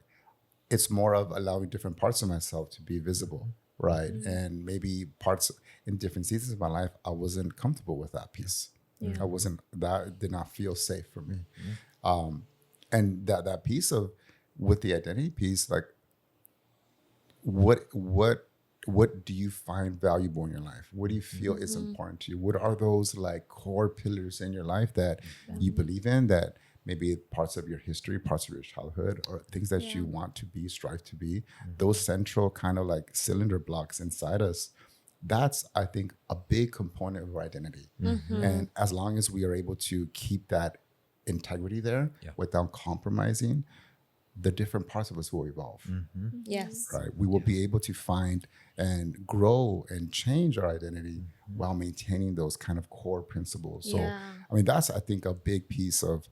[SPEAKER 2] it's more of allowing different parts of myself to be visible. Right. And maybe parts in different seasons of my life, I wasn't comfortable with that piece. That did not feel safe for me. And that piece of, with the identity piece, like, what do you find valuable in your life? What do you feel is important to you? What are those, like, core pillars in your life that you believe in, that maybe parts of your history, parts of your childhood, or things that you want to be, strive to be, those central kind of like cylinder blocks inside us, that's, I think, a big component of our identity. And as long as we are able to keep that integrity there without compromising, the different parts of us will evolve.
[SPEAKER 4] Yes.
[SPEAKER 2] Right. We will be able to find and grow and change our identity while maintaining those kind of core principles. So, I mean, that's, I think, a big piece of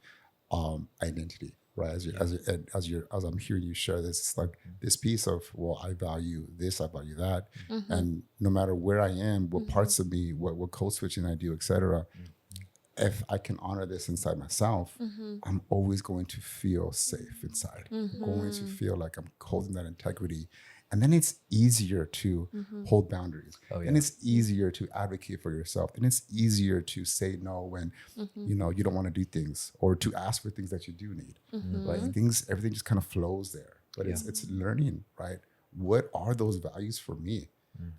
[SPEAKER 2] identity, right? As I'm hearing you share this, it's like this piece of, well, I value this, I value that, and no matter where I am, what parts of me, what code switching I do, etc. If I can honor this inside myself, I'm always going to feel safe inside. Going to feel like I'm holding that integrity. And then it's easier to hold boundaries. And it's easier to advocate for yourself. And it's easier to say no when, you know, you don't want to do things, or to ask for things that you do need. Right? Everything just kind of flows there. But it's learning, right? What are those values for me?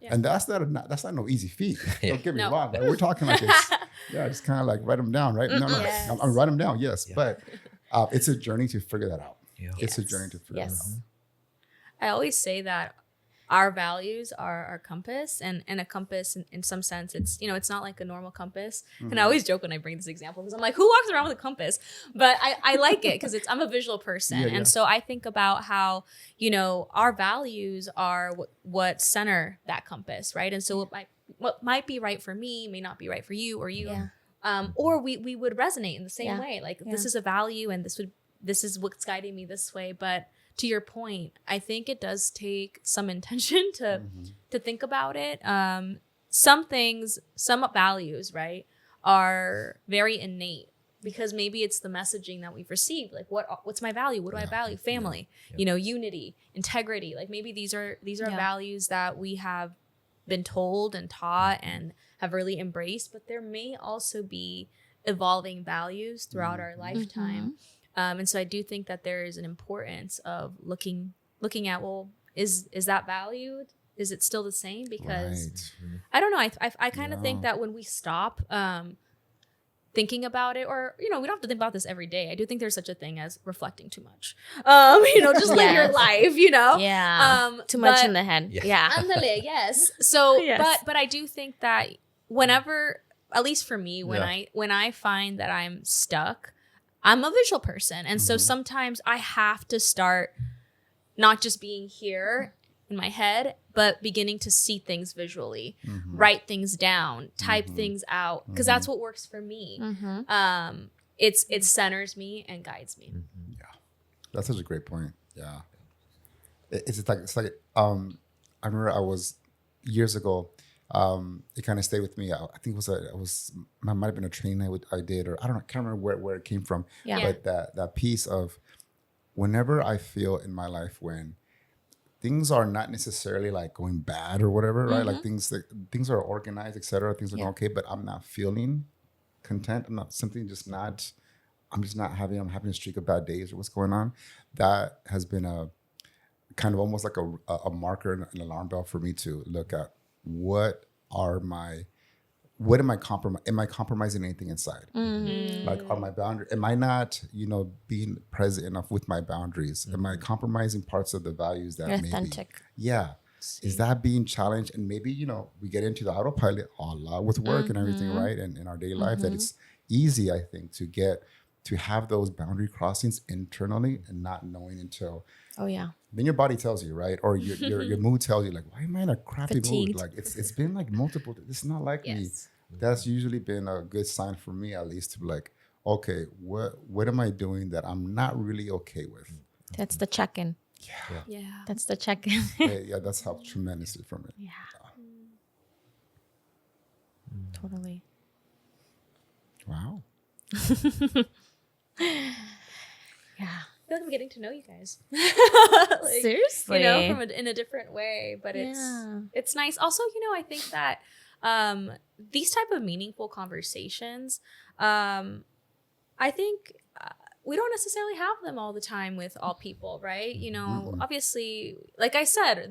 [SPEAKER 2] And that's not no easy feat. Don't get me wrong. Right? We're talking like it's, just kind of like write them down, right? No, I'm write them down, yes. But it's a journey to figure that out. It's a journey to figure that out.
[SPEAKER 1] I always say that our values are our compass, and a compass in some sense, it's, it's not like a normal compass. And I always joke when I bring this example because I'm like, who walks around with a compass? But I like it because I'm a visual person. And so I think about how, our values are what center that compass, right? And so what might be right for me may not be right for you or you. Or we would resonate in the same way. Like this is a value and this is what's guiding me this way. But to your point, I think it does take some intention to think about it. Some values, right, are very innate because maybe it's the messaging that we've received. Like what's my value? What do I value? Family, unity, integrity. Like maybe these are values that we have been told and taught and have really embraced, but there may also be evolving values throughout our lifetime. And so I do think that there is an importance of looking at, well, is that valued? Is it still the same? Because I don't know. I kind of think that when we stop thinking about it, or, we don't have to think about this every day. I do think there's such a thing as reflecting too much. Just live your life,
[SPEAKER 4] Yeah. Too much in the head. Yeah.
[SPEAKER 1] Andale, yes. So, but I do think that whenever, at least for me, when I find that I'm stuck, I'm a visual person. And so sometimes I have to start not just being here in my head, but beginning to see things visually, write things down, type things out, because that's what works for me. It centers me and guides me.
[SPEAKER 2] Yeah, that's such a great point. Yeah, it's like I remember I was years ago. It kind of stayed with me. I think it might have been a training I did, or I don't know, I can't remember where it came from.
[SPEAKER 4] Yeah.
[SPEAKER 2] But that piece of whenever I feel in my life when things are not necessarily like going bad or whatever, right? Like things are organized, etc. Things are going okay, but I'm not feeling content. I'm having a streak of bad days or what's going on. That has been a kind of almost like a marker and an alarm bell for me to look at. Am I compromising anything inside? Like, are my boundaries, am I not, being present enough with my boundaries? Am I compromising parts of the values that
[SPEAKER 4] You're authentic?
[SPEAKER 2] Is that being challenged? And maybe, we get into the autopilot a lot with work and everything, right? And in our daily life, that it's easy, I think, to have those boundary crossings internally and not knowing until then your body tells you, right? Or your mood tells you, like, why am I in a crappy
[SPEAKER 4] Fatigued.
[SPEAKER 2] mood? Like it's been like multiple. It's not like me. That's usually been a good sign for me, at least, to be like, okay, what am I doing that I'm not really okay with?
[SPEAKER 4] That's the check-in.
[SPEAKER 1] Yeah.
[SPEAKER 4] That's the check-in.
[SPEAKER 2] Yeah, that's helped tremendously for me.
[SPEAKER 4] Yeah. Totally.
[SPEAKER 2] Wow.
[SPEAKER 4] Yeah.
[SPEAKER 1] I feel like I'm getting to know you guys.
[SPEAKER 4] Seriously.
[SPEAKER 1] In a different way, but it's nice. Also, I think that these type of meaningful conversations, I think we don't necessarily have them all the time with all people, right? Obviously, like I said,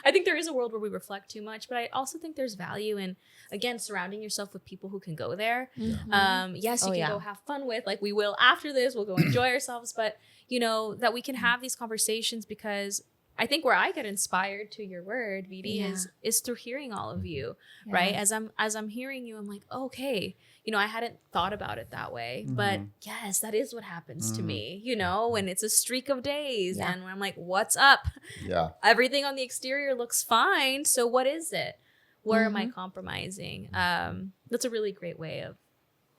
[SPEAKER 1] I think there is a world where we reflect too much, but I also think there's value in, again, surrounding yourself with people who can go there. Yes, you can go have fun with, like we will after this, we'll go enjoy ourselves, but that we can have these conversations, because I think where I get inspired, to your word, Vidi, is through hearing all of you, right? As I'm hearing you, I'm like, okay, I hadn't thought about it that way, but yes, that is what happens to me, when it's a streak of days and when I'm like, what's up?
[SPEAKER 2] Yeah.
[SPEAKER 1] Everything on the exterior looks fine. So what is it? Where am I compromising? That's a really great way of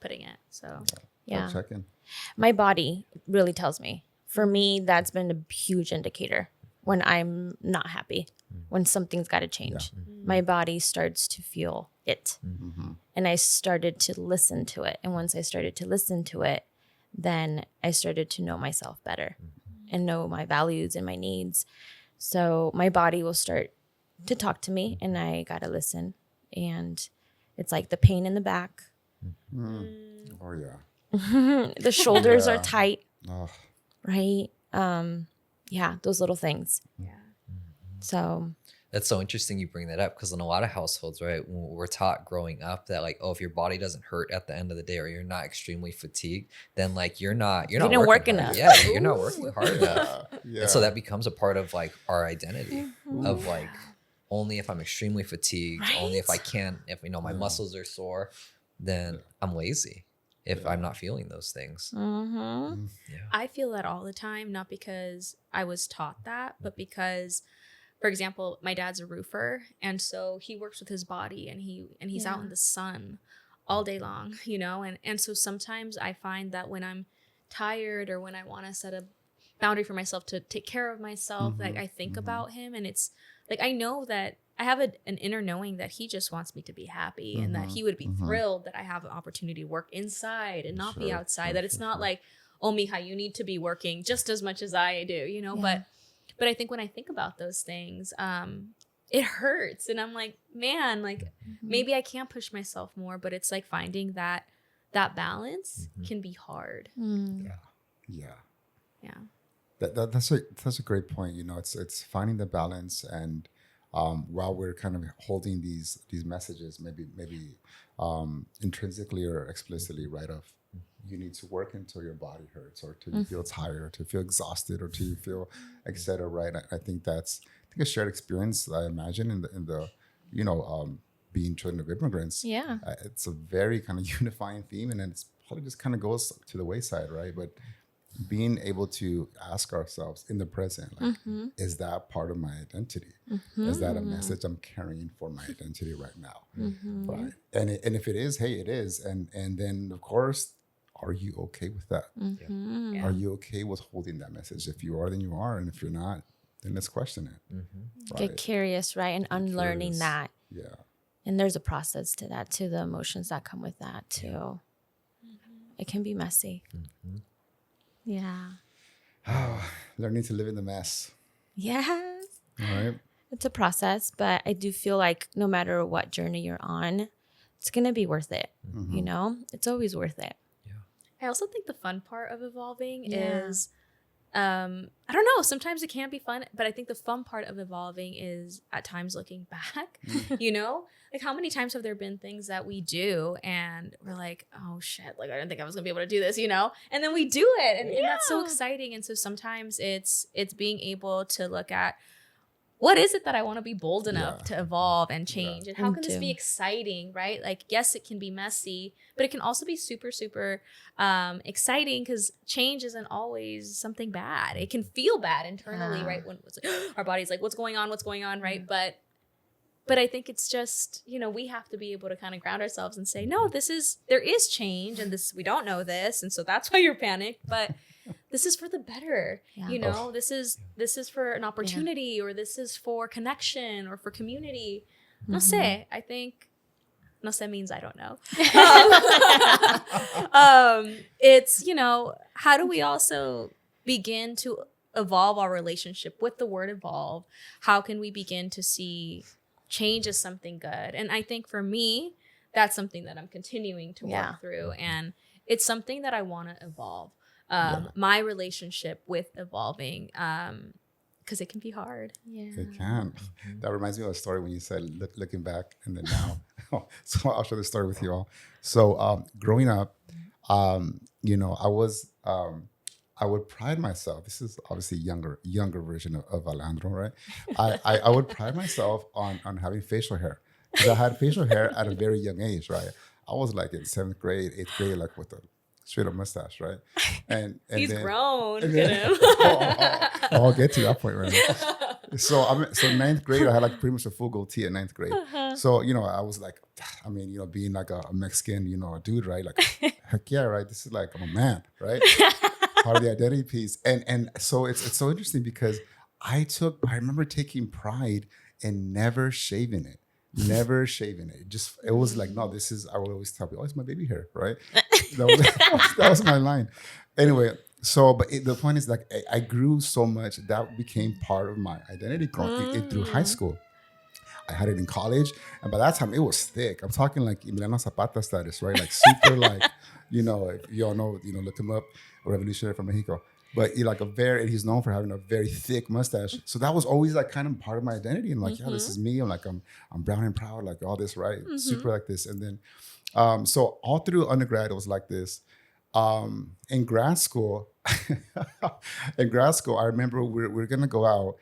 [SPEAKER 1] putting it. So
[SPEAKER 2] Check in.
[SPEAKER 4] My body really tells me. For me, that's been a huge indicator. When I'm not happy, when something's got to change, my body starts to feel it. And I started to listen to it. And once I started to listen to it, then I started to know myself better and know my values and my needs. So my body will start to talk to me, and I got to listen. And it's like the pain in the back.
[SPEAKER 2] Oh, yeah.
[SPEAKER 4] The shoulders are tight,
[SPEAKER 2] Oh.
[SPEAKER 4] right? Those little things.
[SPEAKER 1] yeah.
[SPEAKER 4] So
[SPEAKER 3] That's so interesting you bring that up, because in a lot of households, right, we're taught growing up that like, oh, if your body doesn't hurt at the end of the day, or you're not extremely fatigued, then like you're not working hard. Yeah, you're not working hard enough.
[SPEAKER 2] Yeah.
[SPEAKER 3] And so that becomes a part of like our identity of like, only if I'm extremely fatigued, only if I can't, if my muscles are sore, then I'm lazy. If I'm not feeling those things.
[SPEAKER 1] I feel that all the time, not because I was taught that, but because, for example, my dad's a roofer, and so he works with his body, and he's out in the sun all day long, and so sometimes I find that when I'm tired or when I want to set a boundary for myself to take care of myself, like I think about him, and it's like I know that I have an inner knowing that he just wants me to be happy, and that he would be thrilled that I have an opportunity to work inside and not be outside. That it's not like, oh, Mija, you need to be working just as much as I do, But I think when I think about those things, it hurts, and I'm like, man, like maybe I can push myself more, but it's like finding that balance can be hard.
[SPEAKER 2] Yeah.
[SPEAKER 1] Yeah.
[SPEAKER 2] That's a great point. It's finding the balance, and while we're kind of holding these messages, maybe intrinsically or explicitly, right? Of you need to work until your body hurts, or till you feel tired, or to feel exhausted, or till you feel etc. Right? I think that's a shared experience. I imagine in the being children of immigrants.
[SPEAKER 4] Yeah,
[SPEAKER 2] it's a very kind of unifying theme, and it's probably just kind of goes to the wayside, right? But being able to ask ourselves in the present, like, is that part of my identity? Is that a message I'm carrying for my identity right now? Right. And if it is, hey, it is. And then of course, are you okay with that?
[SPEAKER 1] Yeah.
[SPEAKER 2] Are you okay with holding that message? If you are, then you are. And if you're not, then let's question it.
[SPEAKER 4] Right? Get curious, right? And unlearning that.
[SPEAKER 2] Yeah.
[SPEAKER 4] And there's a process to that too, the emotions that come with that too. It can be messy. Yeah.
[SPEAKER 2] Learning to live in the mess.
[SPEAKER 4] Yes.
[SPEAKER 2] All right.
[SPEAKER 4] It's a process, but I do feel like no matter what journey you're on, it's going to be worth it. It's always worth it.
[SPEAKER 3] Yeah.
[SPEAKER 1] I also think the fun part of evolving is, I don't know, sometimes it can be fun, but I think the fun part of evolving is at times looking back, like how many times have there been things that we do and we're like, oh shit, like I didn't think I was gonna be able to do this, and then we do it, and that's so exciting. And so sometimes it's being able to look at, what is it that I want to be bold enough to evolve and change? And how can this be exciting, right? Like, yes, it can be messy, but it can also be super, super exciting, because change isn't always something bad. It can feel bad internally, right? When it's like, our body's like, what's going on, right? But I think it's just, we have to be able to kind of ground ourselves and say, no, there is change, and we don't know this. And so that's why you're panicked, but this is for the better, this is for an opportunity, or this is for connection, or for community. No sé, I think, no sé means I don't know. It's, how do we also begin to evolve our relationship with the word evolve? How can we begin to see change as something good? And I think for me, that's something that I'm continuing to work through. And it's something that I want to evolve. My relationship with evolving, because it can be hard.
[SPEAKER 2] Yeah, it can. That reminds me of a story when you said looking back and then now. So I'll share the story with you all. So growing up, I would pride myself. This is obviously younger version of Alejandro, right? I would pride myself on having facial hair, because I had facial hair at a very young age, right? I was like in 7th grade, 8th grade, like with a straight up mustache, right? And
[SPEAKER 1] he's
[SPEAKER 2] then,
[SPEAKER 1] grown.
[SPEAKER 2] And then, I'll get to that point right now. So 9th grade, I had like pretty much a full goatee at 9th grade. So I was like, being like a Mexican, a dude, right? Like, heck yeah, right? This is like, I'm a man, right? Part of the identity piece, and so it's so interesting, because I remember taking pride in never shaving it. It was like, no, this is, I would always tell people, oh, it's my baby hair, right? That was my line. Anyway, so, but the point is, like, I grew so much that became part of my identity through high school. I had it in college, and by that time it was thick. I'm talking like Emiliano Zapata status, right? Like super, like, if you all know, look him up, Revolutionary from Mexico. but he's known for having a very thick mustache. So that was always like kind of part of my identity. And like, yeah, this is me. I'm brown and proud, like all this, right? Super like this. And then, so all through undergrad, it was like this. In grad school, I remember we were going to go out.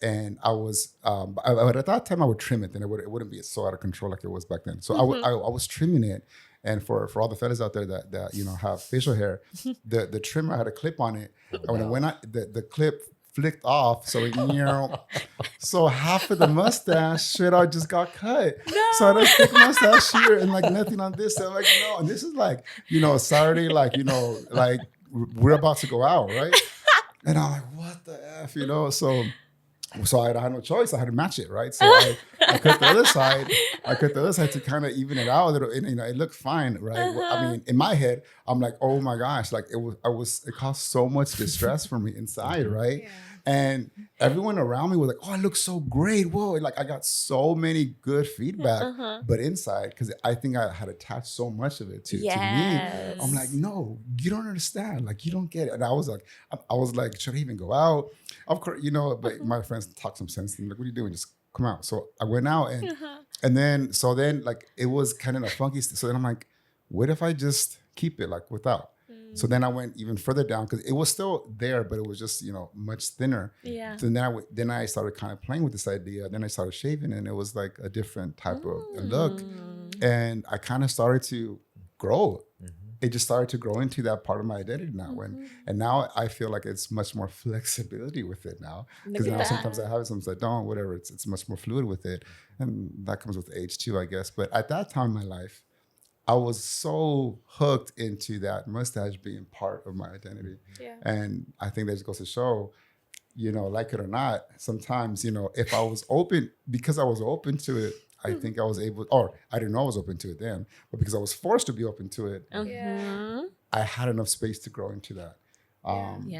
[SPEAKER 2] And I was, but at that time I would trim it, then it wouldn't be so out of control like it was back then. So I was trimming it, and for all the fellas out there that have facial hair, the trimmer had a clip on it, and when the clip flicked off, so half of the mustache straight out just got cut. No. So I had a thick mustache here and like nothing on this. So I'm like, no, and this is like Saturday, like we're about to go out, right? And I'm like, what the F, So I had no choice. I had to match it, right? So I cut the other side. To kind of even it out a little. And, it looked fine, right? I mean, in my head, I'm like, oh my gosh, like it caused so much distress for me inside, right? Yeah. And everyone around me was like, oh, it looks so great. Whoa. Like I got so many good feedback, but inside, because I think I had attached so much of it to me. I'm like, no, you don't understand. Like, you don't get it. And I was like, should I even go out? Of course, but my friends talk some sense to me. Like, what are you doing? Just come out. So I went out and then like, it was kind of a funky. So then I'm like, what if I just keep it like without? So then I went even further down because it was still there, but it was just, much thinner. Yeah. So then I started kind of playing with this idea. Then I started shaving and it was like a different type of look. And I kind of started to grow. It just started to grow into that part of my identity now. And now I feel like it's much more flexibility with it now. Because now sometimes I have it, sometimes I don't, whatever. It's much more fluid with it. And that comes with age too, I guess. But at that time in my life, I was so hooked into that mustache being part of my identity. Yeah. And I think that just goes to show, like it or not, sometimes, if I was open, because I was open to it, I think I was able, or I didn't know I was open to it then, but because I was forced to be open to it, I had enough space to grow into that. And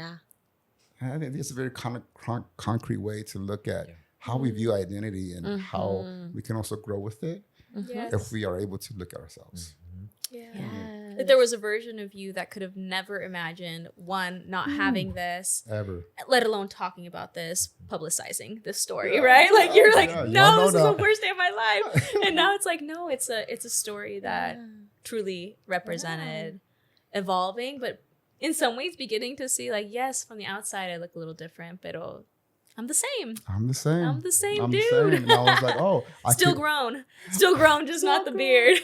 [SPEAKER 2] I think it's a very concrete way to look at how we view identity and how we can also grow with it. Yes. If we are able to look at ourselves.
[SPEAKER 1] Yeah. Yes. There was a version of you that could have never imagined, one, not having this. Ever. Let alone talking about this, publicizing this story, right? Like, you're like, no, this is the worst day of my life. And now it's like, no, it's a story that truly represented evolving, but in some ways beginning to see, like, yes, from the outside, I look a little different, but I'm the same.
[SPEAKER 2] I'm the same,
[SPEAKER 1] dude.
[SPEAKER 2] And I was like, oh.
[SPEAKER 1] Still grown, just not the beard.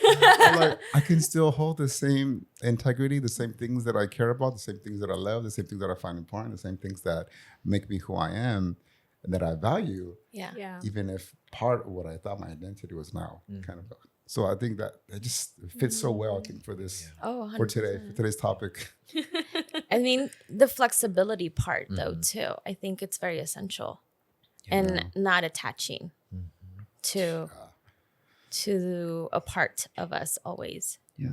[SPEAKER 2] Like, I can still hold the same integrity, the same things that I care about, the same things that I love, the same things that I find important, the same things that make me who I am and that I value. Yeah. Even if part of what I thought my identity was now kind of. So I think that it just fits so well, I think, for this, for today's topic.
[SPEAKER 4] I mean, the flexibility part, though, too. I think it's very essential, and not attaching to a part of us always. Yeah,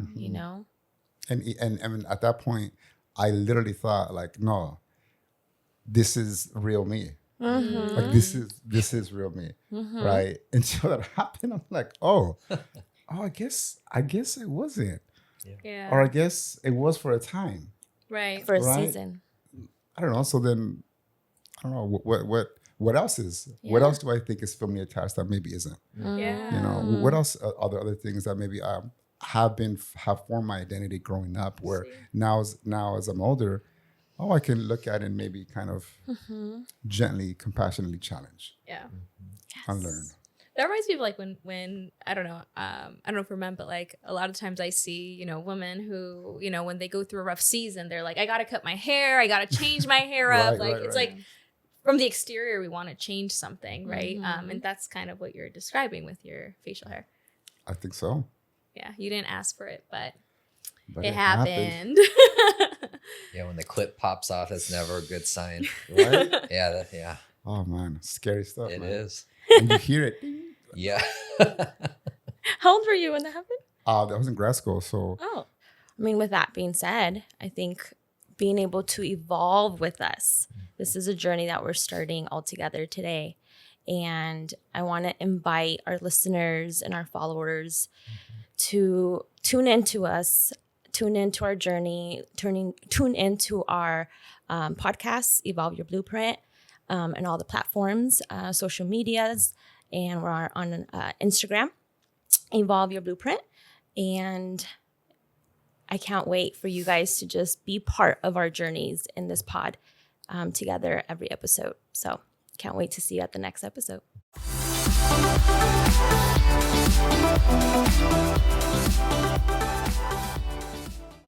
[SPEAKER 2] And I mean, at that point, I literally thought, like, no, this is real me. Like, this is real me, right? Until that happened, I'm like, I guess it wasn't. Yeah. Or I guess it was for a time.
[SPEAKER 1] Right.
[SPEAKER 4] For a season.
[SPEAKER 2] I don't know. So then, I don't know what else is. Yeah. What else do I think is firmly attached that maybe isn't? Yeah. What else are the other things that maybe have formed my identity growing up? Where now as I'm older, I can look at it and maybe kind of gently, compassionately challenge.
[SPEAKER 1] Yeah.
[SPEAKER 2] And learn.
[SPEAKER 1] That reminds me of like when I don't know for men, but like a lot of times I see, women who, when they go through a rough season, they're like, I got to cut my hair. I got to change my hair up. Like, it's like from the exterior, we want to change something. Right. And that's kind of what you're describing with your facial hair.
[SPEAKER 2] I think so.
[SPEAKER 1] Yeah. You didn't ask for it, but it happened.
[SPEAKER 3] Yeah. When the clip pops off, it's never a good sign. Right? Yeah.
[SPEAKER 2] Oh man. Scary stuff.
[SPEAKER 3] It is.
[SPEAKER 2] And you hear it.
[SPEAKER 3] Yeah.
[SPEAKER 4] How old were you when that happened?
[SPEAKER 2] That was in grad school. So.
[SPEAKER 4] I mean, with that being said, I think being able to evolve with us. This is a journey that we're starting all together today. And I want to invite our listeners and our followers to tune into us, tune into our journey, tune into our podcasts, Evolve Your Blueprint, and all the platforms, social medias, and we're on Instagram, Evolve Your Blueprint. And I can't wait for you guys to just be part of our journeys in this pod together every episode. So can't wait to see you at the next episode.